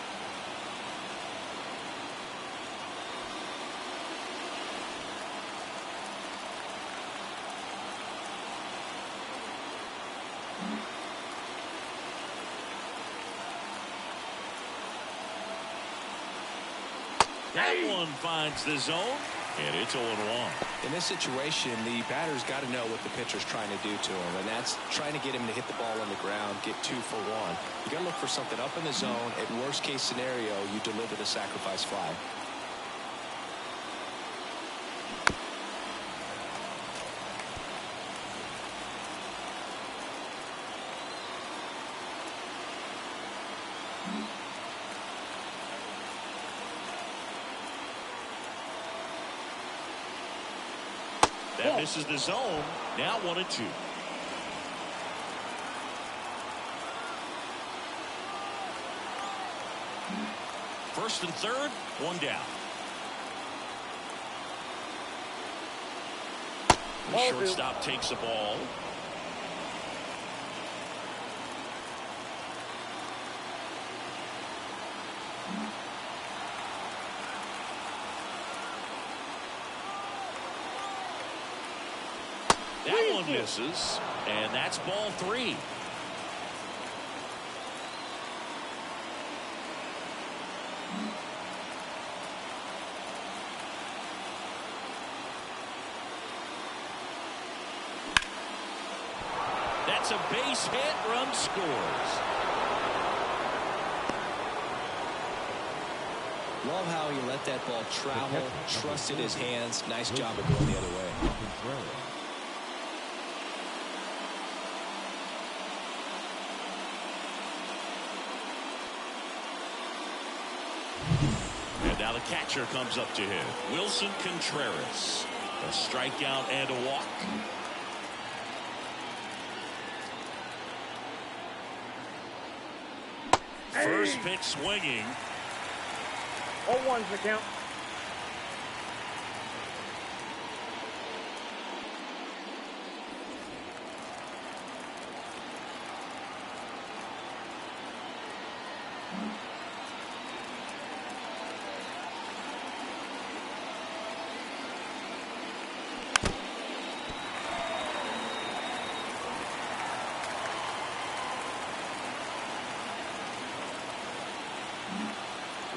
That one finds the zone, and it's 0-1. In this situation, the batter's got to know what the pitcher's trying to do to him, and that's trying to get him to hit the ball on the ground, get 2 for 1. You got to look for something up in the zone. At worst case scenario, you deliver the sacrifice fly. That misses the zone. Now 1-2. First and third, one down. The shortstop takes the ball. That one misses, and that's ball 3. That's a base hit. Run scores. Love how he let that ball travel, trusted his hands. Nice job of going the other way. And now the catcher comes up to him. Wilson Contreras. A strikeout and a walk. First pitch swinging. 0-1's the count.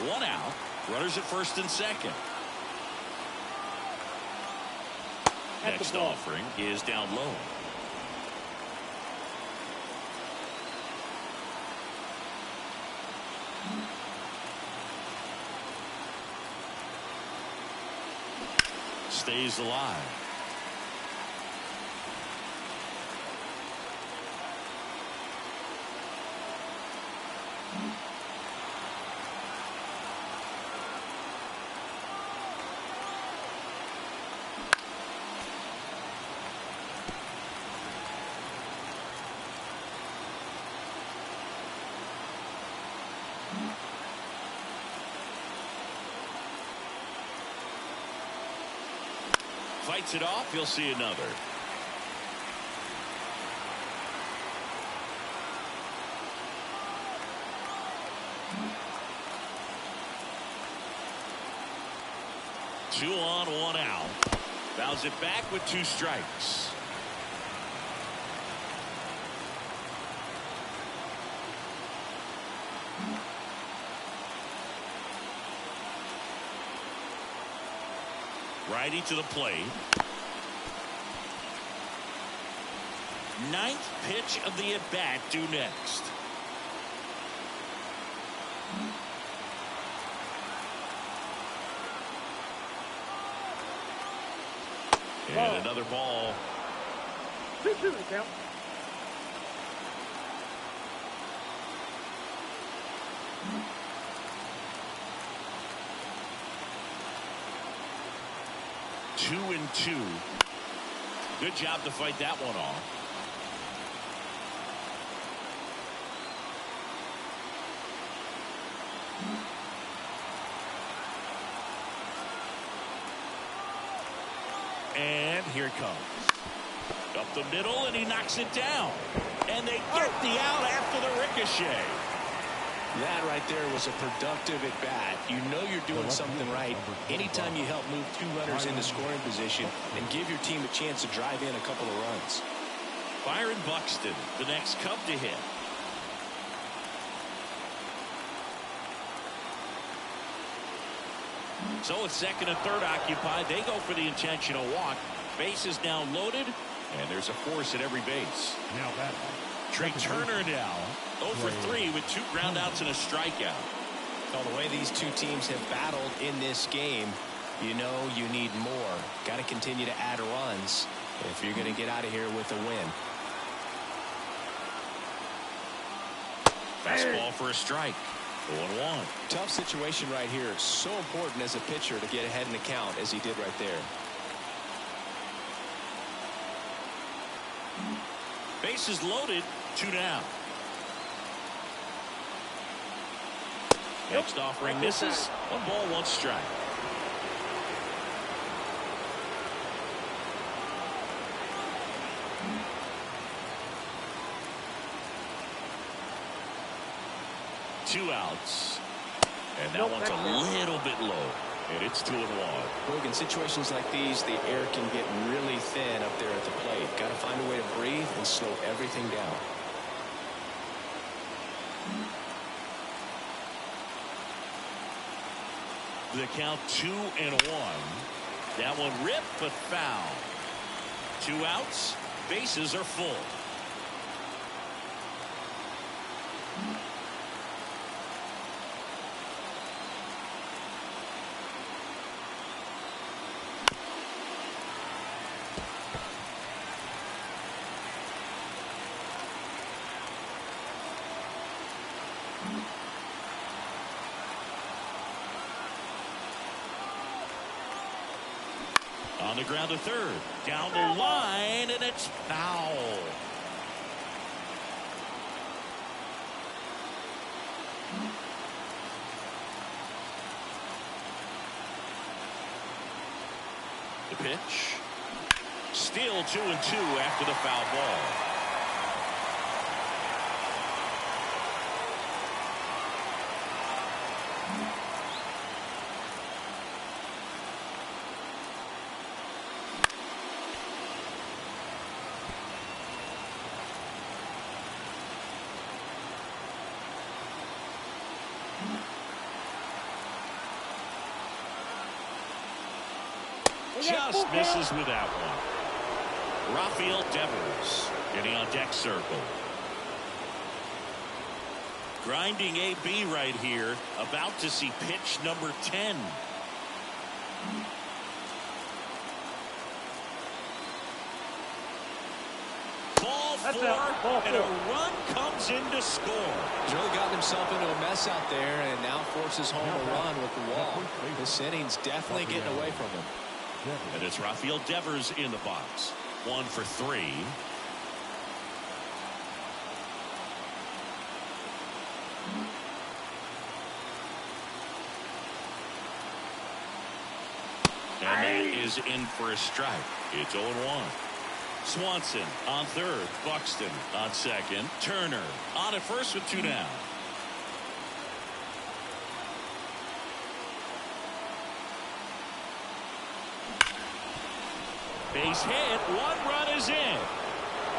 One out. Runners at first and second. Next offering is down low. Stays alive. Fights it off. You'll see another. Two on, one out. Fouls it back with 2 strikes. Righty to the plate. Ninth pitch of the at-bat due next. And another ball. 2-2 the count. Two and two. Good job to fight that one off. And here it comes. Up the middle, and he knocks it down. And they get the out after the ricochet. That right there was a productive at bat. You know you're doing something right anytime you help move two runners into scoring position and give your team a chance to drive in a couple of runs. Byron Buxton, the next Cub to hit. So it's second and third occupied. They go for the intentional walk. Base is now loaded, and there's a force at every base. Now that Trey Turner now 0 for 3 with 2 groundouts and a strikeout. Well, the way these two teams have battled in this game, you know you need more. Got to continue to add runs if you're going to get out of here with a win. Fastball for a strike. 0-1. Tough situation right here. So important as a pitcher to get ahead in the count as he did right there. Bases loaded. 2 down. Next offering misses. 1 ball, 1 strike. Two outs. And that one's a little bit low. And it's 2-1. Look, in situations like these, the air can get really thin up there at the plate. Got to find a way to breathe and slow everything down. The count 2-1. That one ripped but foul. 2 outs. Bases are full. On the ground to third. Down the line, and it's foul. The pitch. Still 2-2 after the foul ball. Just misses with that one. Rafael Devers getting on deck circle. Grinding AB right here. About to see pitch number 10. Ball 4, and a run comes in to score. He's really gotten himself into a mess out there and now forces home a run with the wall. This inning's definitely getting away from him. And it's Rafael Devers in the box. 1 for 3. And that is in for a strike. It's 0-1. Swanson on third. Buxton on second. Turner on at first with 2 down. Base hit. 1 run is in.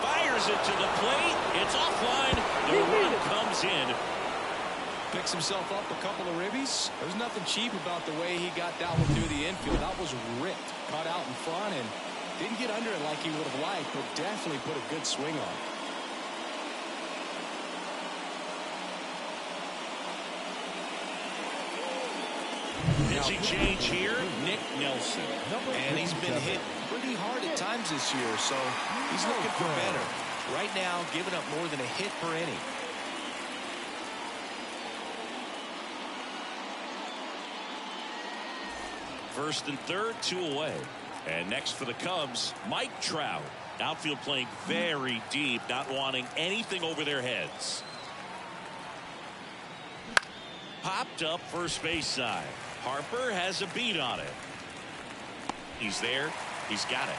Fires it to the plate. It's offline. The run comes in. Picks himself up a couple of ribbies. There's nothing cheap about the way he got that one through the infield. That was ripped. Caught out in front and didn't get under it like he would have liked, but definitely put a good swing on. Pitching change here, Nick Nelson. And he's been hit pretty hard at times this year, so he's looking for better. Right now, giving up more than a hit per inning. First and third, 2 away. And next for the Cubs, Mike Trout. Outfield playing very deep, not wanting anything over their heads. Popped up first base side. Harper has a beat on it. He's there. He's got it.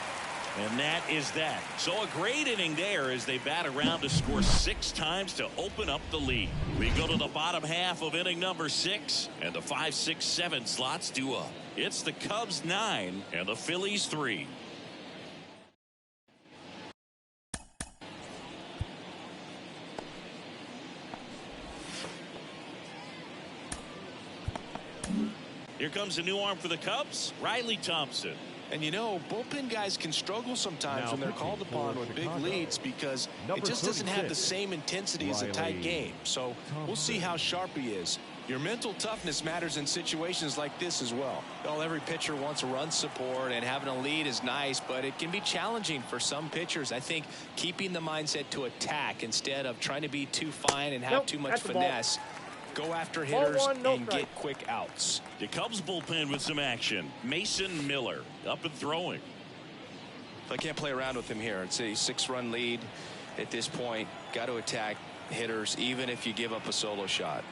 And that is that. So a great inning there as they bat around to score 6 times to open up the lead. We go to the bottom half of inning number 6, and the 5, 6, 7 slots due up. It's the Cubs 9 and the Phillies 3. Here comes a new arm for the Cubs, Riley Thompson. And you know, bullpen guys can struggle sometimes when they're called upon with big leads because it just doesn't have the same intensity as a tight game. So we'll see how sharp he is. Your mental toughness matters in situations like this as well. Well, every pitcher wants a run support, and having a lead is nice, but it can be challenging for some pitchers. I think keeping the mindset to attack instead of trying to be too fine and have too much finesse. Go after hitters and get quick outs. The Cubs bullpen with some action. Mason Miller up and throwing. I can't play around with him here. It's a 6-run lead at this point. Got to attack hitters even if you give up a solo shot.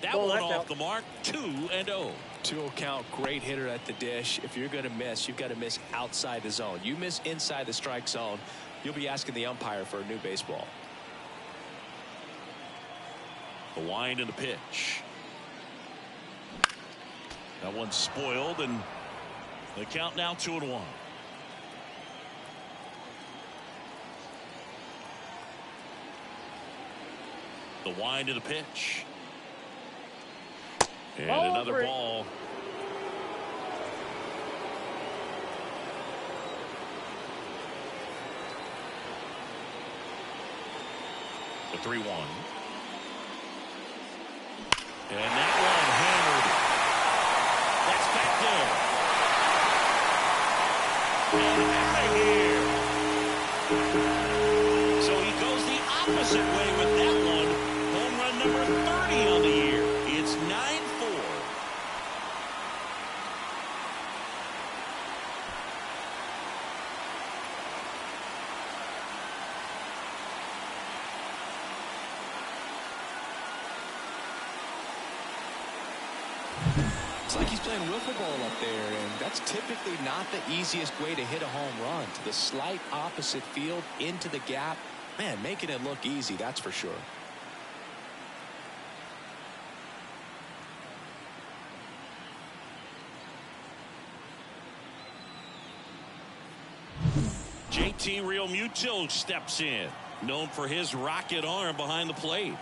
That one off the mark. 2-0. 2-0 count. Great hitter at the dish. If you're going to miss, you've got to miss outside the zone. You miss inside the strike zone, you'll be asking the umpire for a new baseball. The wind and the pitch. That one's spoiled, and the count now 2-1. The wind and the pitch. And another ball. The 3-1. And that one hammered. That's back there. And out of here. So he goes the opposite way with that one. Home run number 30 on the year. It's 9-4. It's like he's playing wiffle ball up there, and that's typically not the easiest way to hit a home run. To the slight opposite field, into the gap. Man, making it look easy, that's for sure. JT Realmuto steps in, known for his rocket arm behind the plate.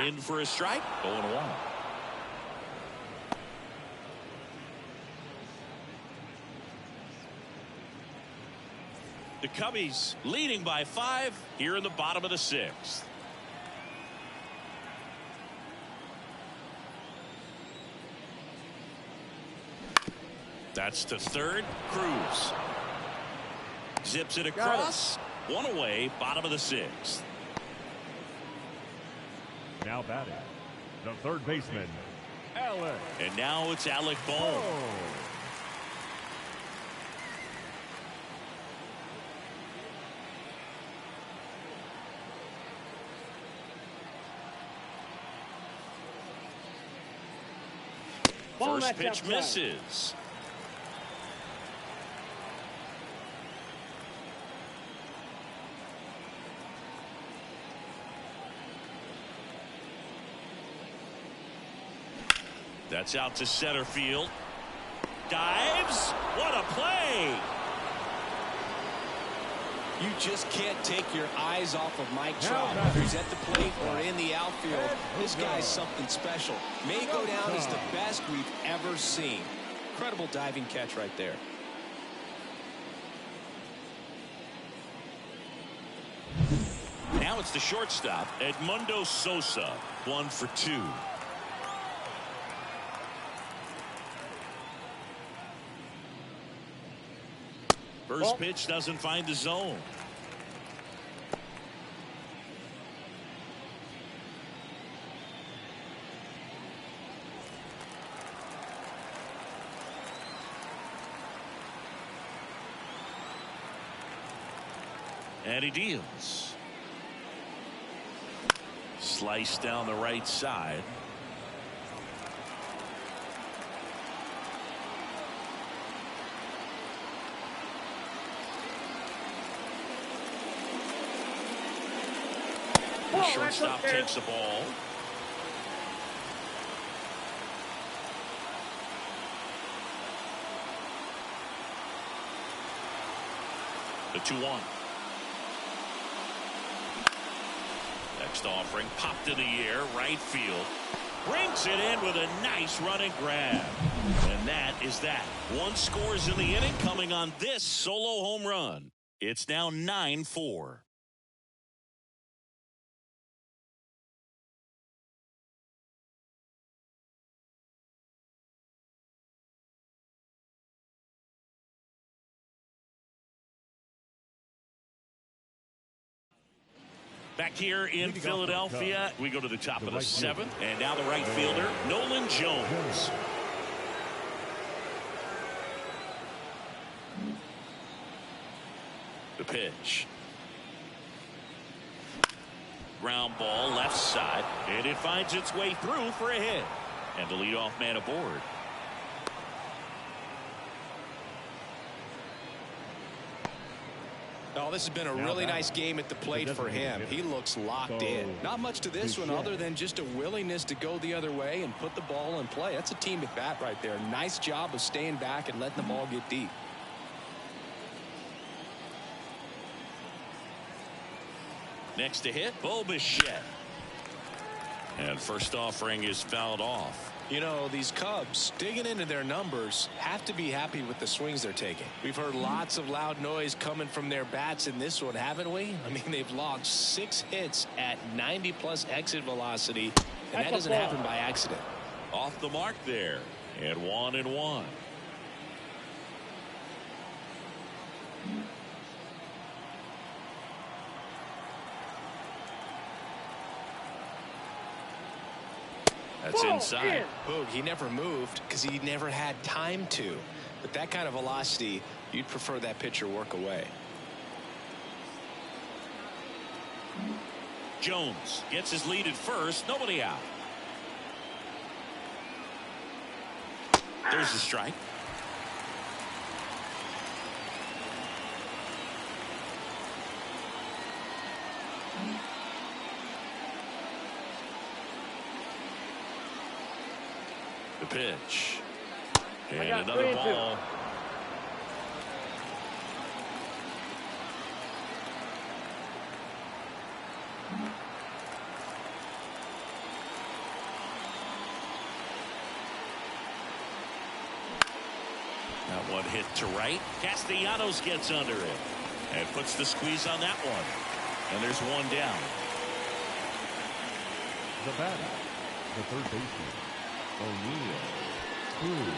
In for a strike. 0-1. The Cubbies leading by 5 here in the bottom of the 6th. That's to third. Cruz zips it across. 1 away, bottom of the 6th. Now batting, the third baseman, Alec. And now it's Alec Bohm. First pitch misses. That's out to center field. Dives. What a play. You just can't take your eyes off of Mike Trout, whether he's at the plate or in the outfield. This guy's something special. May go down as the best we've ever seen. Incredible diving catch right there. Now it's the shortstop, Edmundo Sosa, 1 for 2. First pitch doesn't find the zone. And he deals. Slice down the right side. The shortstop takes the ball. The 2-1. Next offering popped in the air, right field. Brings it in with a nice running grab. And that is that. 1 scores in the inning coming on this solo home run. It's now 9-4. Back here in Philadelphia, we go to the top of the 7th, and now the right fielder, Nolan Jones. The pitch. Ground ball left side, and it finds its way through for a hit. And the leadoff man aboard. Oh, this has been a really nice game at the plate for him. He looks locked in. Not much to this one other than just a willingness to go the other way and put the ball in play. That's a team at bat right there. Nice job of staying back and letting the ball get deep. Next to hit, Bo Bichette. And first offering is fouled off. You know, these Cubs, digging into their numbers, have to be happy with the swings they're taking. We've heard lots of loud noise coming from their bats in this one, haven't we? I mean, they've logged 6 hits at 90+ exit velocity, and that doesn't happen by accident. Off the mark there, and 1-1. That's inside. Boog, he never moved because he never had time to. But that kind of velocity, you'd prefer that pitcher work away. Jones gets his lead at first. Nobody out. There's the strike. The pitch. And another ball. That one hit to right. Castellanos gets under it and puts the squeeze on that one. And there's one down. The batter, the third baseman, O'Neill Cruz.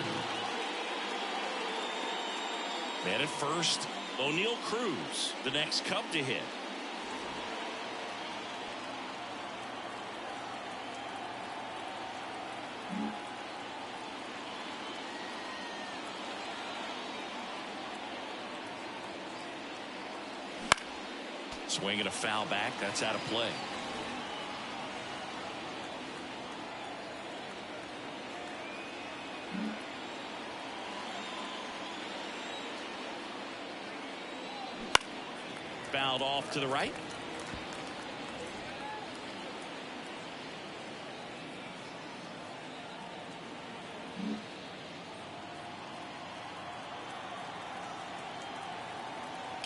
Man at first, O'Neill Cruz, the next Cub to hit. Swinging a foul back. That's out of play. Fouled off to the right.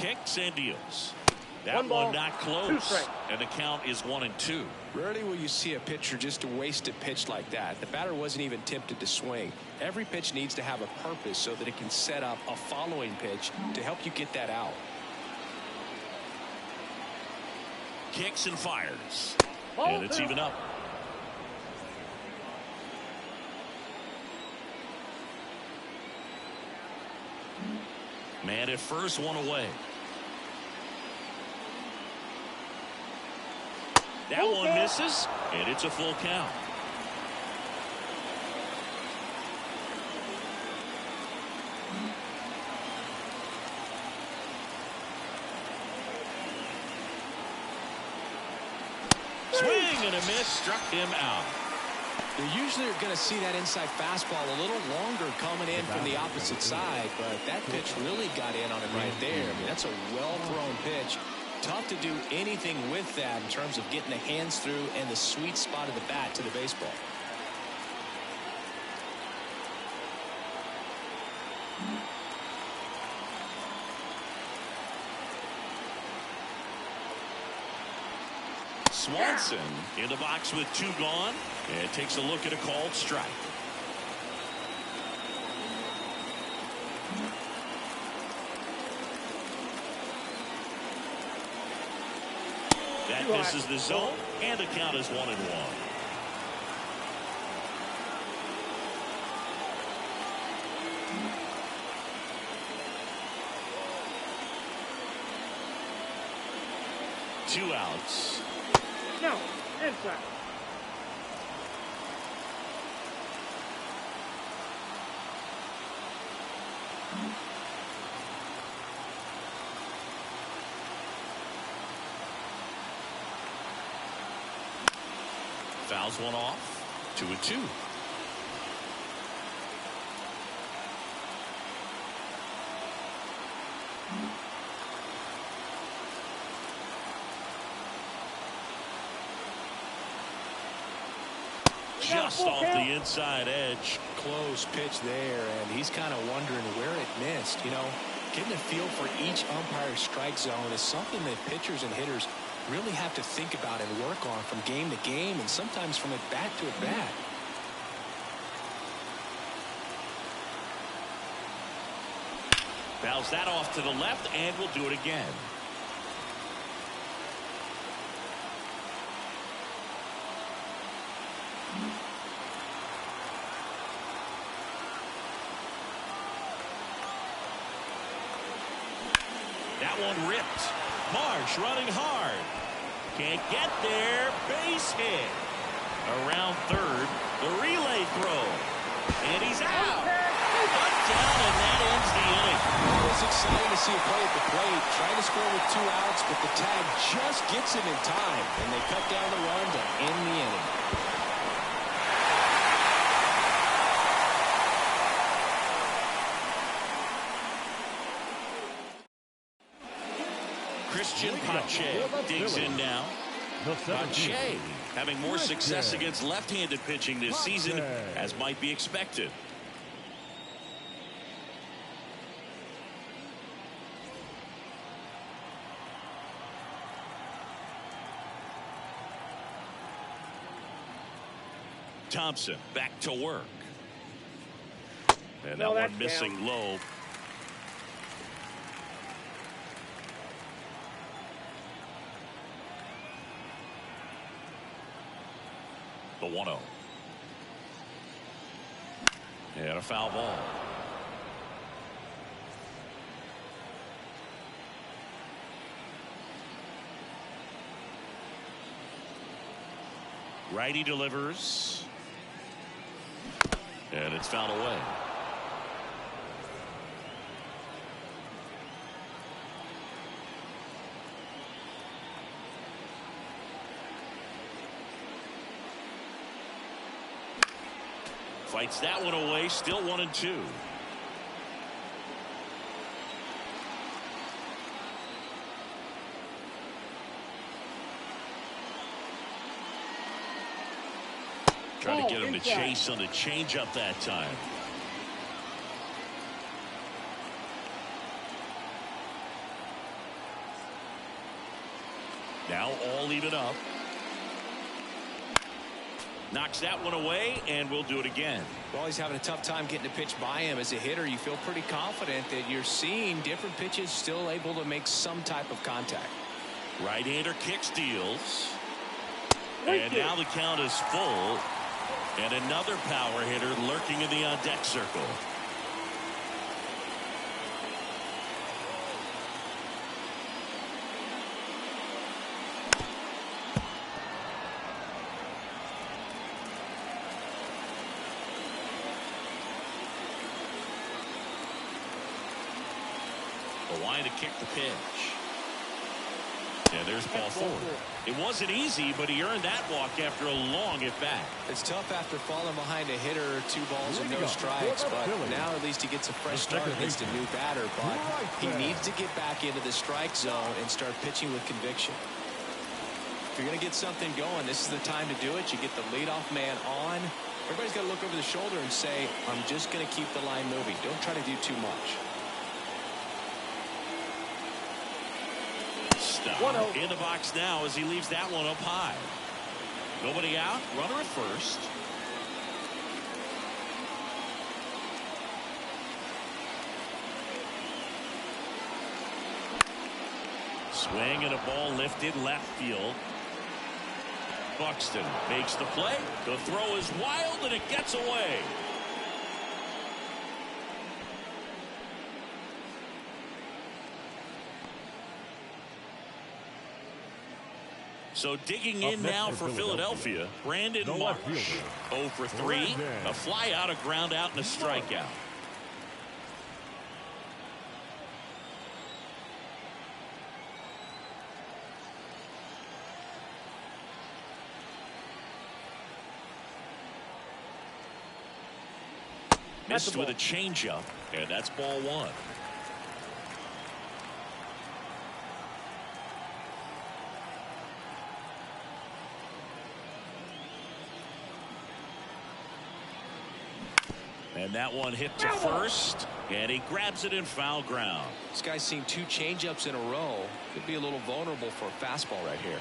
kicks and deals. That One ball, one not 2 close. strikes. And the count is 1-2. Rarely will you see a pitcher just waste a pitch like that. The batter wasn't even tempted to swing. Every pitch needs to have a purpose so that it can set up a following pitch to help you get that out. Kicks and fires. Ball And it's 2. even up. Man at first, one away. That one misses, and it's a full count. Swing and a miss, struck him out. You usually are going to see that inside fastball a little longer coming in from the opposite side, but that pitch really got in on him right there. I mean, that's a well-thrown pitch. Tough to do anything with that in terms of getting the hands through and the sweet spot of the bat to the baseball. Swanson in the box with 2 gone, and takes a look at a called strike. That misses the zone, and the count is 1-1. Two outs. No, inside. Fouls one off. 2-2. Just off the inside edge. Close pitch there, and he's kind of wondering where it missed. You know, getting a feel for each umpire's strike zone is something that pitchers and hitters really have to think about and work on from game to game, and sometimes from at bat to at bat. Fouls that off to the left, and will do it again. That one ripped. Marsh running hard. Can't get there. Base hit. Around third. The relay throw. And he's out. Touchdown, and that ends the inning. It was exciting to see a play at the plate. Trying to score with 2 outs, but the tag just gets him in time, and they cut down the run to end the inning. Christian Pache digs in now. Pache having more success against left-handed pitching this season, as might be expected. Thompson back to work. And that one missing low. The 1-0. And a foul ball. Righty delivers. And it's fouled away. Fights that one away, still 1-2. Trying to get him to chase on the changeup that time. Now all even up. Knocks that one away, and we'll do it again. Well, he's having a tough time getting a pitch by him. As a hitter, you feel pretty confident that you're seeing different pitches still able to make some type of contact. Right-hander kicks, deals. And now the count is full. And another power hitter lurking in the on-deck circle. The line to kick the pitch. And there's ball four. It wasn't easy, but he earned that walk after a long at-bat. It's tough after falling behind a hitter, 2 balls and no strikes, but now at least he gets a fresh start against a new batter, but he needs to get back into the strike zone and start pitching with conviction. If you're going to get something going, this is the time to do it. You get the leadoff man on. Everybody's got to look over the shoulder and say, I'm just going to keep the line moving. Don't try to do too much. In the box now as he leaves that one up high. Nobody out. Runner at first. Swing and a ball lifted left field. Buxton makes the play. The throw is wild and it gets away. So digging in now for Philadelphia, Brandon Marsh. 0 for 3, a fly out, a ground out, and a strikeout. Missed with a changeup, and that's ball 1. And that one hit to first, and he grabs it in foul ground. This guy's seen 2 changeups in a row. Could be a little vulnerable for a fastball right here.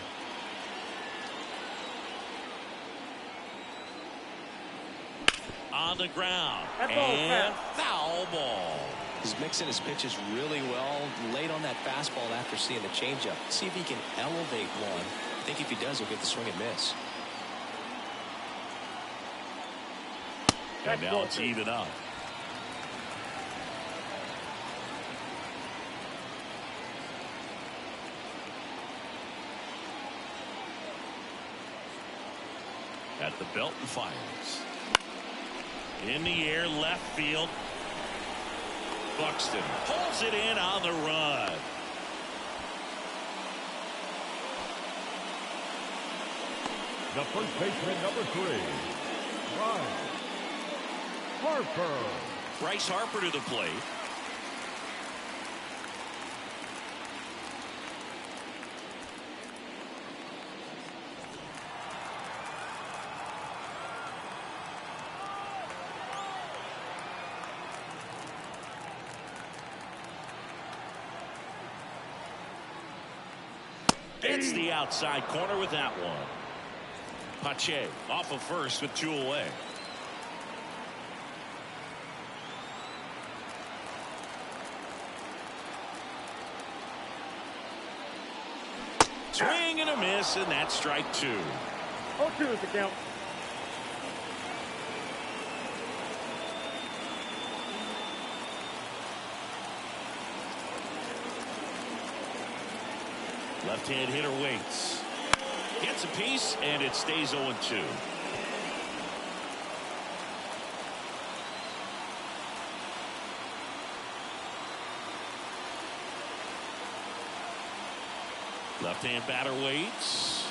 On the ground, and foul ball. He's mixing his pitches really well, late on that fastball after seeing the changeup. See if he can elevate one. I think if he does, he'll get the swing and miss. And now it's even up. At the belt and fires. In the air, left field. Buxton pulls it in on the run. The first baseman, number 3, Harper. Bryce Harper to the plate. Gets the outside corner with that one. Pache off of first with 2 away. Swing and a miss, and that's strike 2. 0-2 is the count. Left-hand hitter waits. Gets a piece, and it stays 0-2. Left-hand batter waits.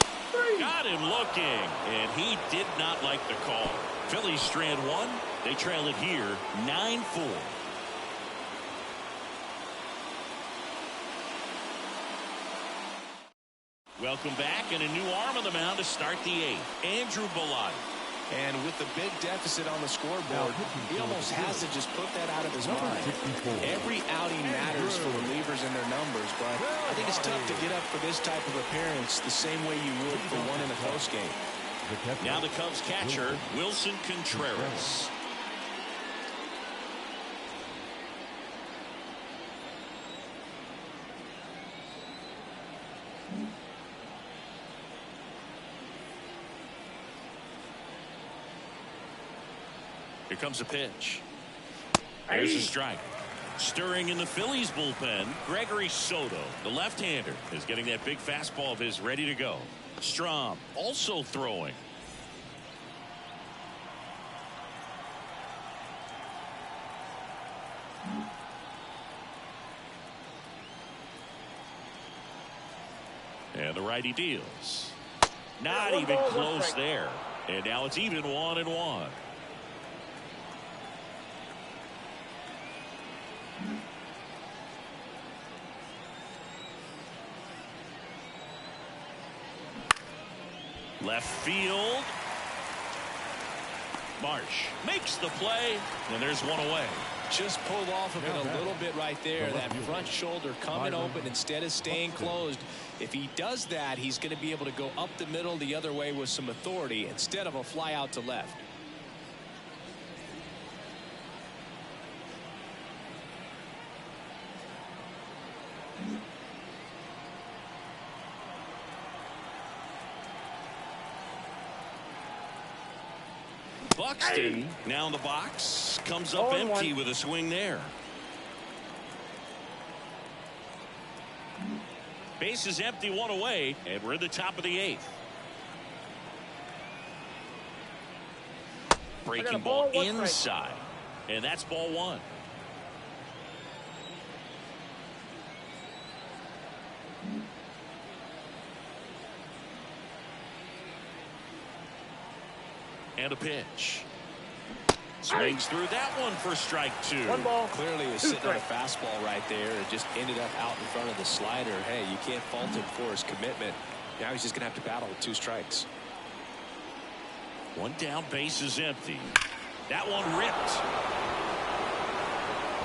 Got him looking, and he did not like the call. Phillies strand 1. They trail it here 9-4. Welcome back, and a new arm on the mound to start the 8th. Andrew Bellotti. And with the big deficit on the scoreboard, he almost has to just put that out of his mind. Every outing matters for relievers and their numbers, but I think it's tough to get up for this type of appearance the same way you would for one in a close game. Now the Cubs catcher, Wilson Contreras. Here comes a pitch. There's a strike. Stirring in the Phillies bullpen, Gregory Soto, the left-hander, is getting that big fastball of his ready to go. Strom also throwing. And the righty deals. Not even close there. And now it's even 1-1. Left field. Marsh makes the play, and there's one away. Just pulled off of it a little bit right there. That front shoulder coming open instead of staying closed. If he does that, he's going to be able to go up the middle the other way with some authority instead of a fly out to left. Buxton now in the box, comes up empty with a swing there. Base is empty, one away, and we're in the top of the 8th. Breaking ball inside, and that's ball 1. And a pitch. Swings through that one for strike 2. One ball. Clearly was sitting on a fastball right there. It just ended up out in front of the slider. Hey, you can't fault him for his commitment. Now he's just going to have to battle with 2 strikes. One down, base is empty. That one ripped.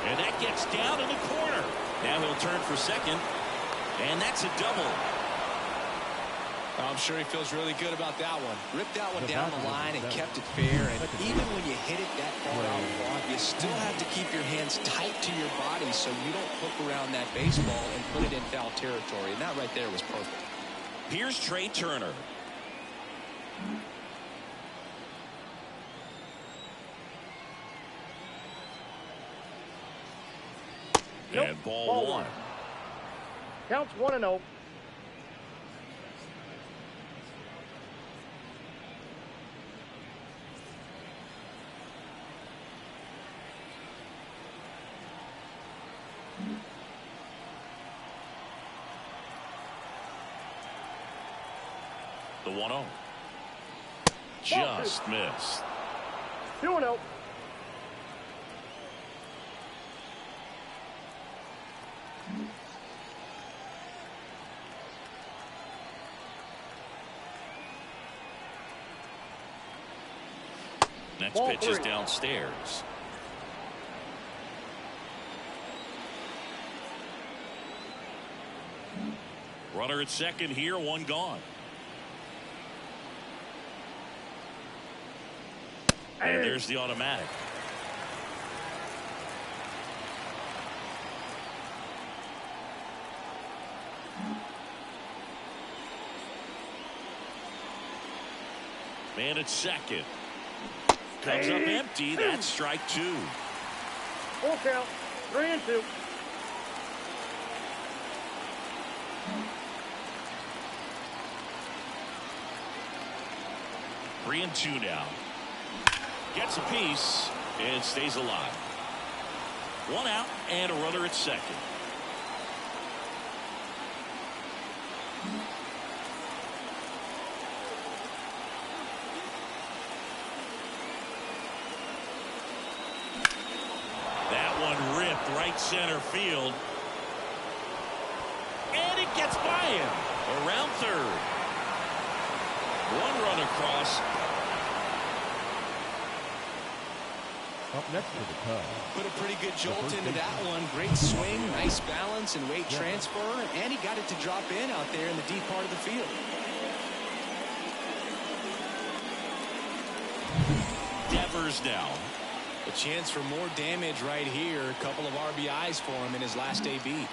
And that gets down in the corner. Now he'll turn for second. And that's a double. I'm sure he feels really good about that one. Ripped that one down the line and kept it fair. And even when you hit it that far out front, you still have to keep your hands tight to your body so you don't hook around that baseball and put it in foul territory. And that right there was perfect. Here's Trey Turner. And ball 1. Counts 1-0. The 1-0. Just missed. 2-0. Next Ball pitch is 3. downstairs. Runner at second here, one gone. And there's the automatic. Man at second. Comes up empty. That's strike 2. Full count. 3-2. Three and 2 now. Gets a piece and stays alive. One out and a runner at second. That one ripped right center field. And it gets by him around third. One run across. Up next to the Cubs. Put a pretty good jolt into that one. Great swing, nice balance and weight transfer, and he got it to drop in out there in the deep part of the field. Devers now. A chance for more damage right here. A couple of RBIs for him in his last AB.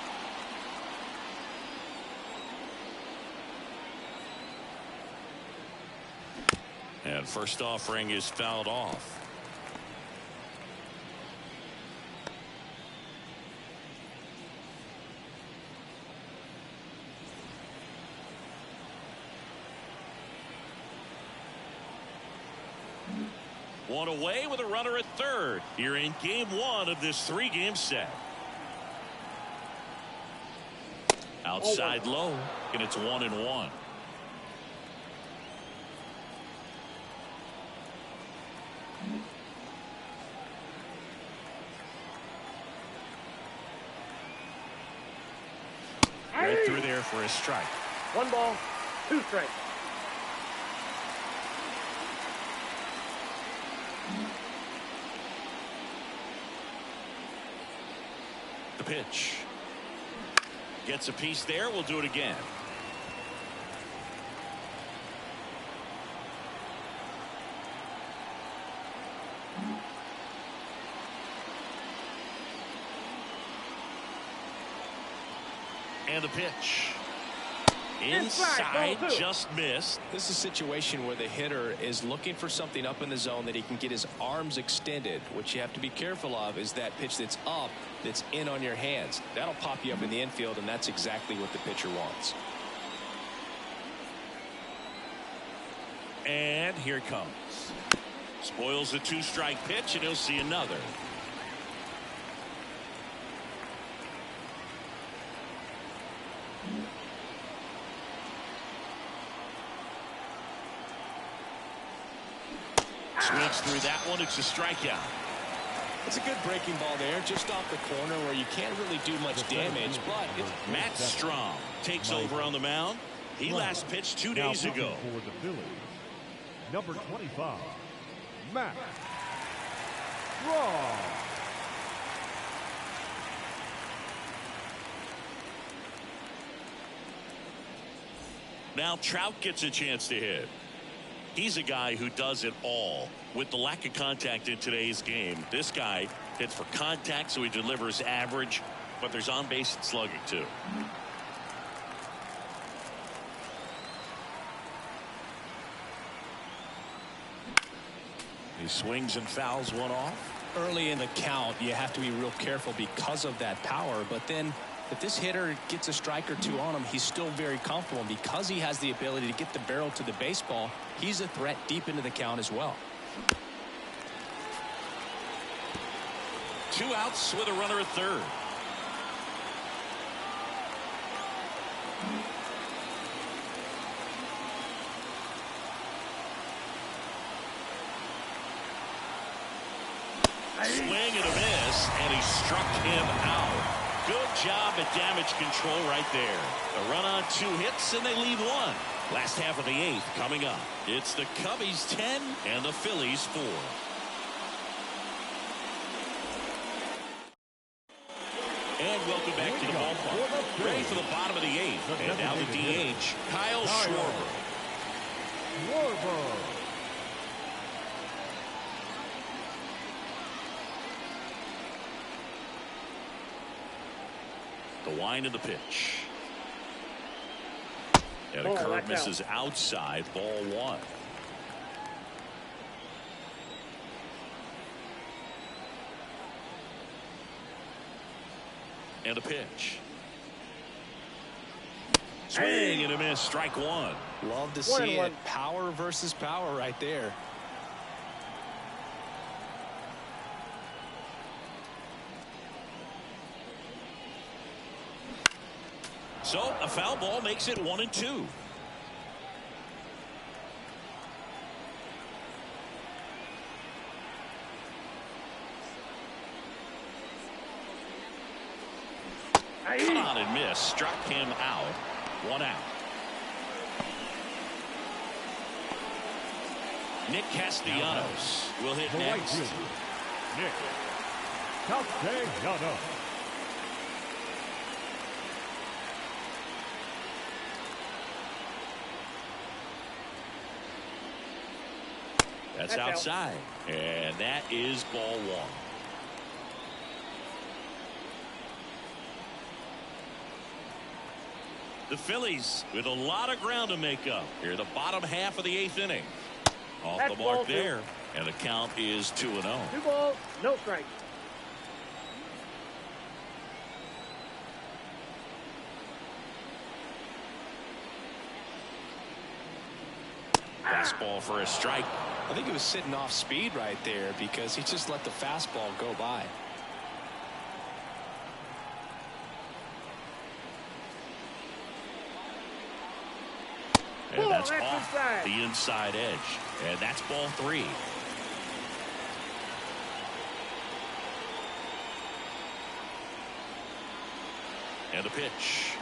And first offering is fouled off. One away with a runner at third here in game one of this 3-game set. Outside low, and it's 1-1. Right through there for a strike. 1 ball, 2 strikes. The pitch. Gets a piece there. We'll do it again. And the pitch. Inside, just missed. This is a situation where the hitter is looking for something up in the zone that he can get his arms extended. What you have to be careful of is that pitch that's up, that's in on your hands. That'll pop you up in the infield, and that's exactly what the pitcher wants. And here it comes. Spoils the 2-strike pitch, and he'll see another. Swings through that one. It's a strikeout. It's a good breaking ball there, just off the corner where you can't really do much damage, but it's Matt Strom takes over on the mound. He last pitched 2 days ago. For the Phillies, number 25, Matt Strom. Now Trout gets a chance to hit. He's a guy who does it all. With the lack of contact in today's game, this guy hits for contact, so he delivers average, but there's on base and slugging too. He swings and fouls one off. early in the count. You have to be real careful because of that power, but then if this hitter gets a strike or two on him, he's still very comfortable. And because he has the ability to get the barrel to the baseball, he's a threat deep into the count as well. 2 outs with a runner at third. Swing and a miss, and he struck him out. Good job at damage control right there. A run on 2 hits, and they leave 1. Last half of the 8th coming up. It's the Cubbies 10 and the Phillies 4. And welcome back to the ballpark. Ready for the bottom of the 8th. And now the DH, Kyle Schwarber. The wind of the pitch. And a curve misses outside, ball 1. And a pitch. Swing and a miss, strike 1. Love to see it. Power versus power right there. So a foul ball makes it 1-2. Cut on and miss, struck him out. 1 out. Nick Castellanos will hit next. Nick Castellanos. That's outside. And that is ball one. The Phillies with a lot of ground to make up here, the bottom half of the 8th inning. Off the mark there, and the count is 2-0. 2 balls, no strikes. Fastball for a strike. I think he was sitting off speed right there because he just let the fastball go by. And that's off the inside edge. And that's ball 3. And the pitch.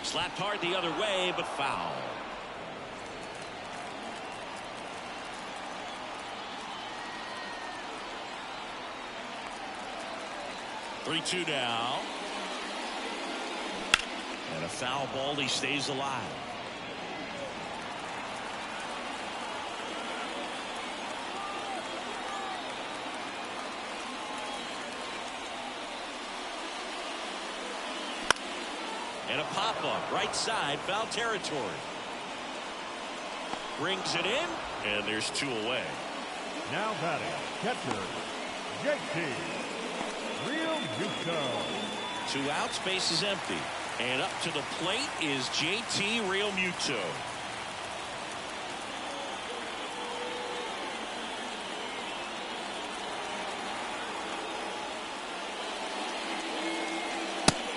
Slapped hard the other way, but foul. Three-two now. And a foul ball. He stays alive. And a pop-up right side, foul territory. Brings it in, and there's 2 away. Now batting, catcher, JT Realmuto. 2 outs, base is empty. And up to the plate is JT Realmuto.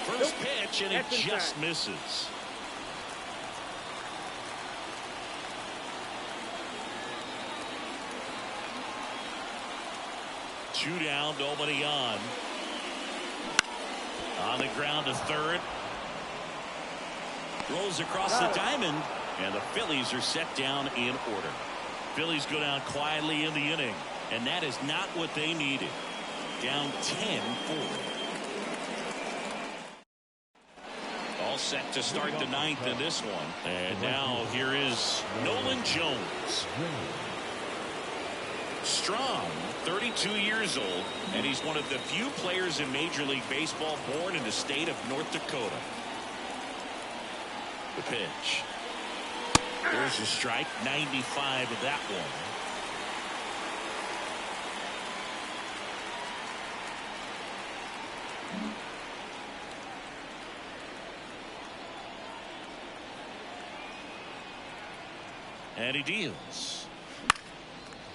First pitch, and it just misses. Two down, nobody on. On the ground to third. Rolls across the diamond, and the Phillies are set down in order. Phillies go down quietly in the inning, and that is not what they needed. Down 10-4. All set to start the 9th in this one. And now here is Nolan Jones. Strong, 32 years old, and he's one of the few players in Major League Baseball born in the state of North Dakota. The pitch. There's a strike, 95 of that one. And he deals.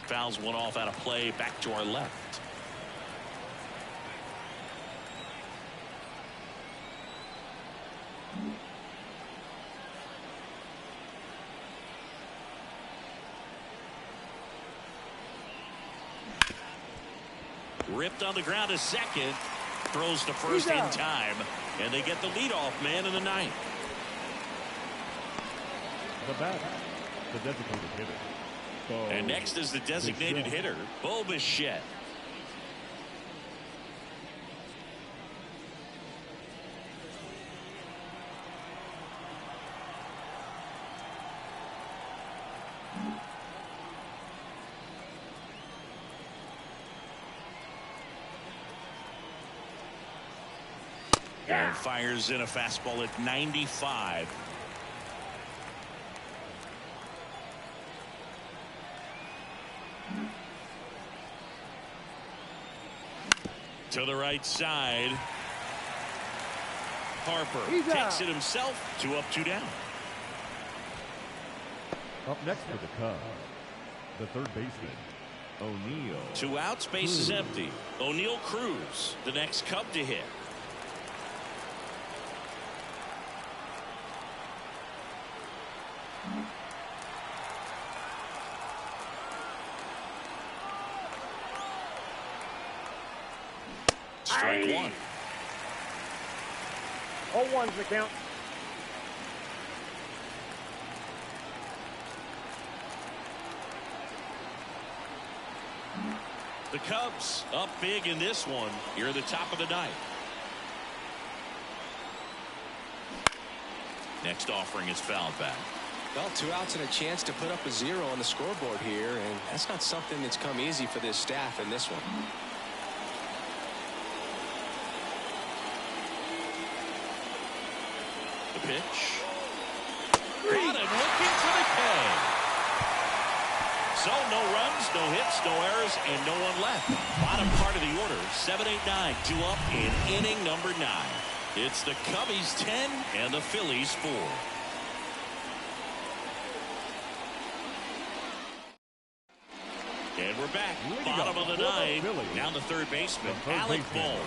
Fouls one off out of play, back to our left. Ripped on the ground to second. Throws to first in time. And they get the leadoff man in the 9th. The batter, the designated hitter. And next is the designated hitter, Bo Bichette. And fires in a fastball at 95. To the right side. Harper takes it himself. 2 up, 2 down. Up next for the Cubs, the third baseman, O'Neill. 2 outs, base is empty. O'Neill Cruz, the next Cub to hit. Strike 1. 0-1's the count. The Cubs up big in this one here at the top of the ninth. Next offering is fouled back. Well, 2 outs and a chance to put up a 0 on the scoreboard here, and that's not something that's come easy for this staff in this one. The pitch. Got it, looking for the K. So no runs, no hits, no errors, and no one left. Bottom part of the order, 7-8-9, 2 up in inning number 9. It's the Cubbies 10 and the Phillies 4. And we're back. Bottom of the 9. Now the third baseman, Alec Bohm.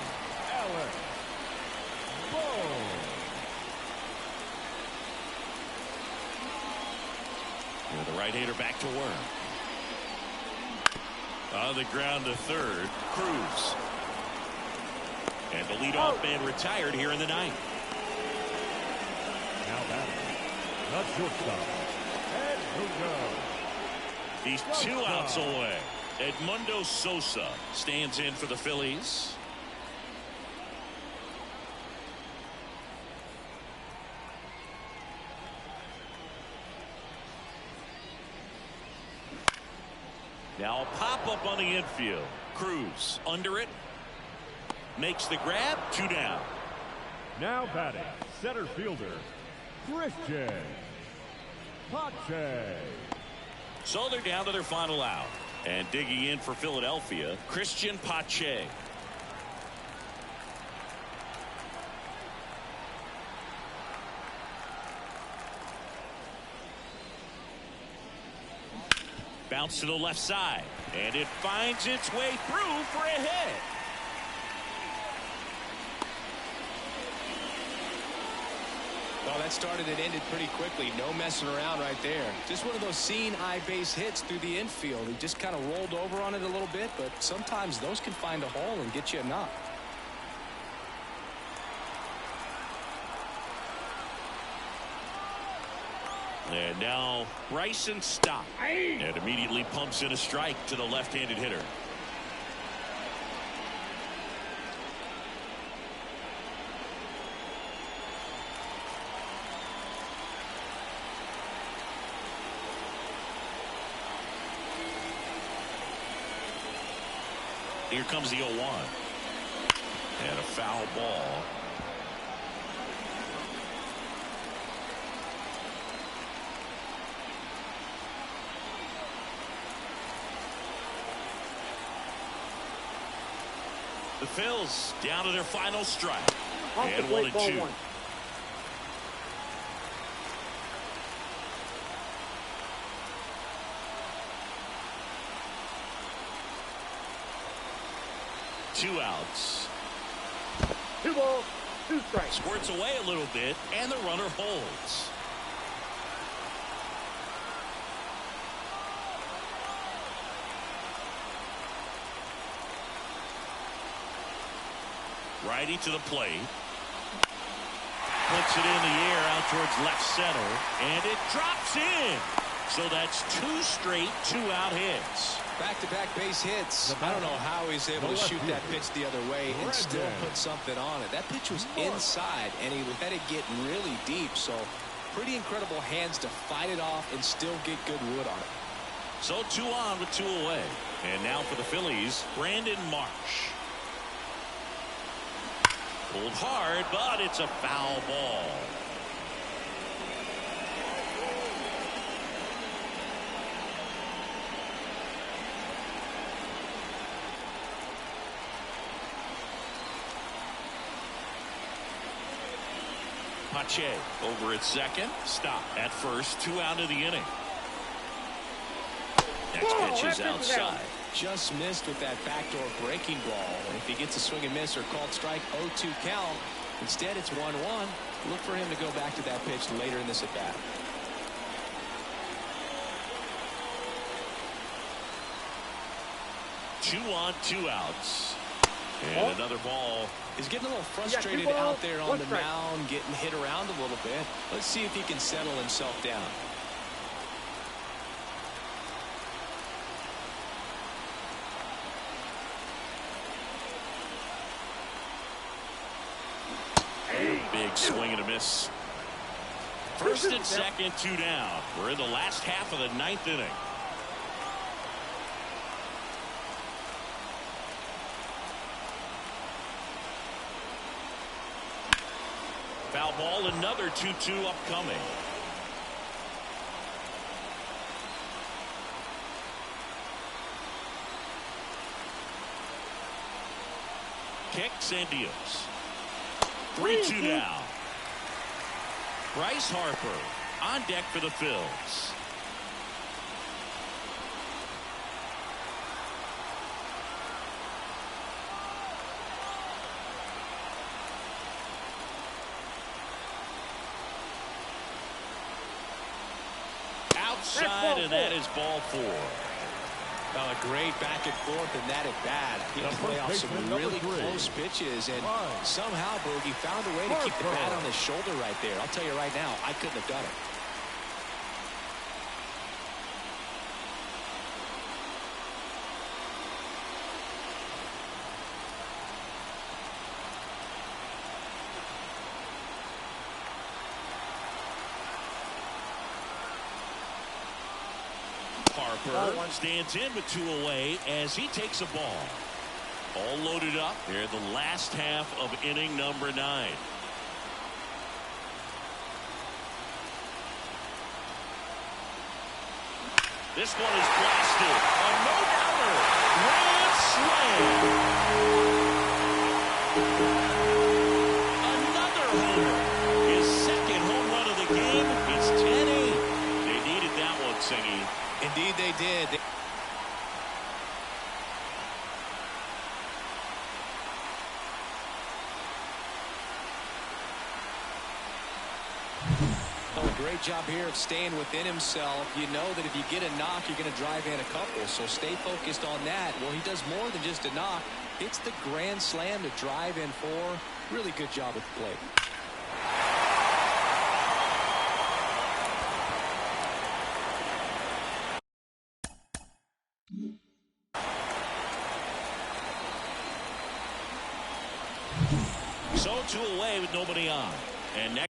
And the right-hander back to work. On the ground to third, Cruz. And the leadoff man retired here in the ninth. Now batting, the shortstop, Edmundo. He's 2 outs away. Edmundo Sosa stands in for the Phillies. Now a pop-up on the infield. Cruz under it. Makes the grab. 2 down. Now batting, center fielder, Christian Pache. So they're down to their final out. And digging in for Philadelphia, Christian Pache. Bounce to the left side. And it finds its way through for a hit. Well, that started and ended pretty quickly. No messing around right there. Just one of those seeing eye base hits through the infield. He just kind of rolled over on it a little bit, but sometimes those can find a hole and get you a knock. And now Bryson Stott. And immediately pumps in a strike to the left-handed hitter. Here comes the 0-1. And a foul ball. The Phils down to their final strike. And 1-2. 2 outs. 2 balls, 2 strikes. Squirts away a little bit, and the runner holds. Righty to the plate. Puts it in the air out towards left center, and it drops in. So that's 2 straight 2-out hits. Back-to-back base hits. I don't know how he's able to shoot that pitch the other way and still put something on it. That pitch was inside, and he let it get really deep. So pretty incredible hands to fight it off and still get good wood on it. So 2 on with 2 away. And now for the Phillies, Brandon Marsh. Pulled hard, but it's a foul ball. Pache over at second. Stop at first. 2 out of the inning. Next pitch is outside. Just missed with that backdoor breaking ball. And if he gets a swing and miss or called strike, 0-2 count. Instead, it's 1-1. Look for him to go back to that pitch later in this at bat. Two on, 2 outs. And another ball. He's getting a little frustrated out there on the mound, getting hit around a little bit. Let's see if he can settle himself down. Big swing and a miss. First and second, 2 down. We're in the last half of the 9th inning. Foul ball, another 2-2 upcoming. Kicks and deals. 3-2 now. Bryce Harper on deck for the Phillies. Outside, and that is ball 4. Well, a great back and forth and that at bat. He play off some really close pitches, and somehow Boogie found a way to keep the bat on his shoulder right there. I'll tell you right now, I couldn't have done it. Harper stands in with 2 away as he takes a ball. All loaded up. They're the last half of inning number 9. This one is blasted. A no-doubter. Grand slam. Another homer. His second home run of the game. It's 10-8. They needed that one, Singy. Indeed they did. Oh, a great job here of staying within himself. You know that if you get a knock, you're going to drive in a couple. So stay focused on that. Well, he does more than just a knock. It's the grand slam to drive in 4. Really good job at the plate. So 2 away with nobody on. And next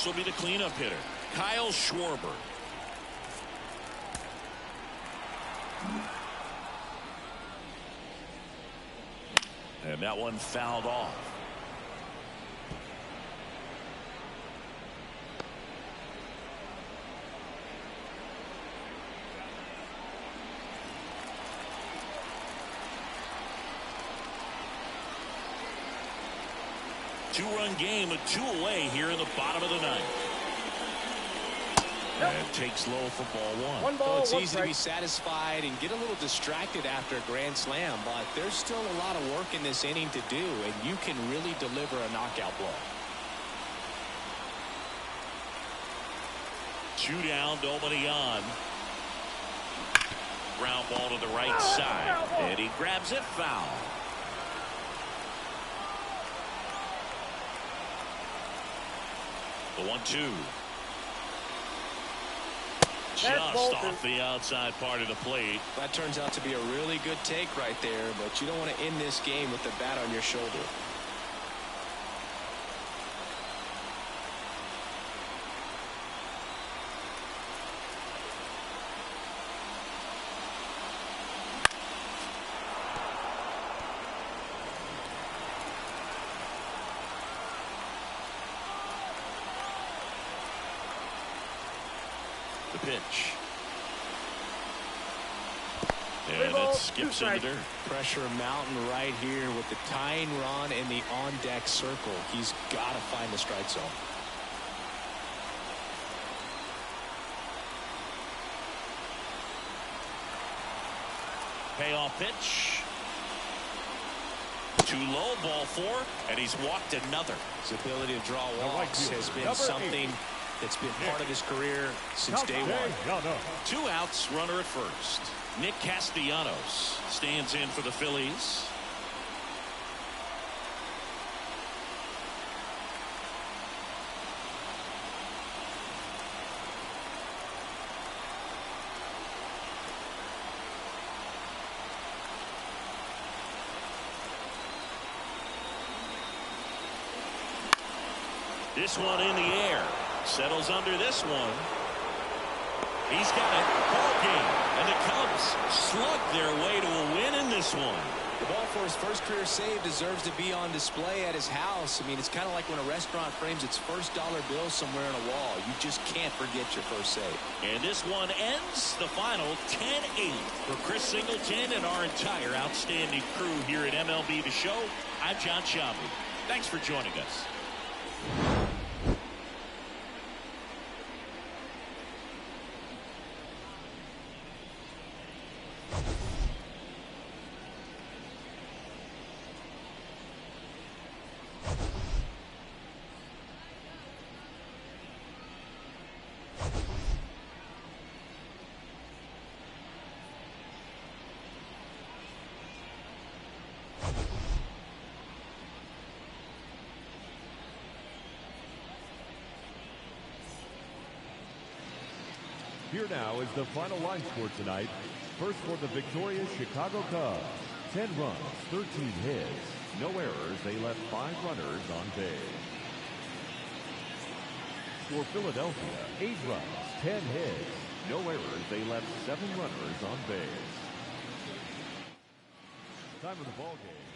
will be the cleanup hitter, Kyle Schwarber. And that one fouled off. Two-run game with 2 away here in the bottom of the 9th. And takes low for ball 1. Well, it's easy to be satisfied and get a little distracted after a grand slam, but there's still a lot of work in this inning to do, and you can really deliver a knockout blow. 2 down, nobody on. Ground ball to the right side, and he grabs it foul. The 1-2. Just off the outside part of the plate. That turns out to be a really good take right there, but you don't want to end this game with the bat on your shoulder. The pitch. And it skips into dirt. Pressure mountain right here with the tying run in the on-deck circle. He's got to find the strike zone. Payoff pitch. Too low, ball 4, and he's walked another. His ability to draw walks has been something that's been part of his career since day 1. 2 outs, runner at first. Nick Castellanos stands in for the Phillies. This one in the air. Settles under this one. He's got it. Ball game. And the Cubs slug their way to a win in this one. The ball for his first career save deserves to be on display at his house. I mean, it's kind of like when a restaurant frames its first dollar bill somewhere on a wall. You just can't forget your first save. And this one ends the final 10-8 for Chris Singleton and our entire outstanding crew here at MLB The Show. I'm John Sciambi. Thanks for joining us. Here now is the final line score tonight. First for the victorious Chicago Cubs. 10 runs, 13 hits, no errors. They left 5 runners on base. For Philadelphia, 8 runs, 10 hits, no errors. They left 7 runners on base. Time of the ball game.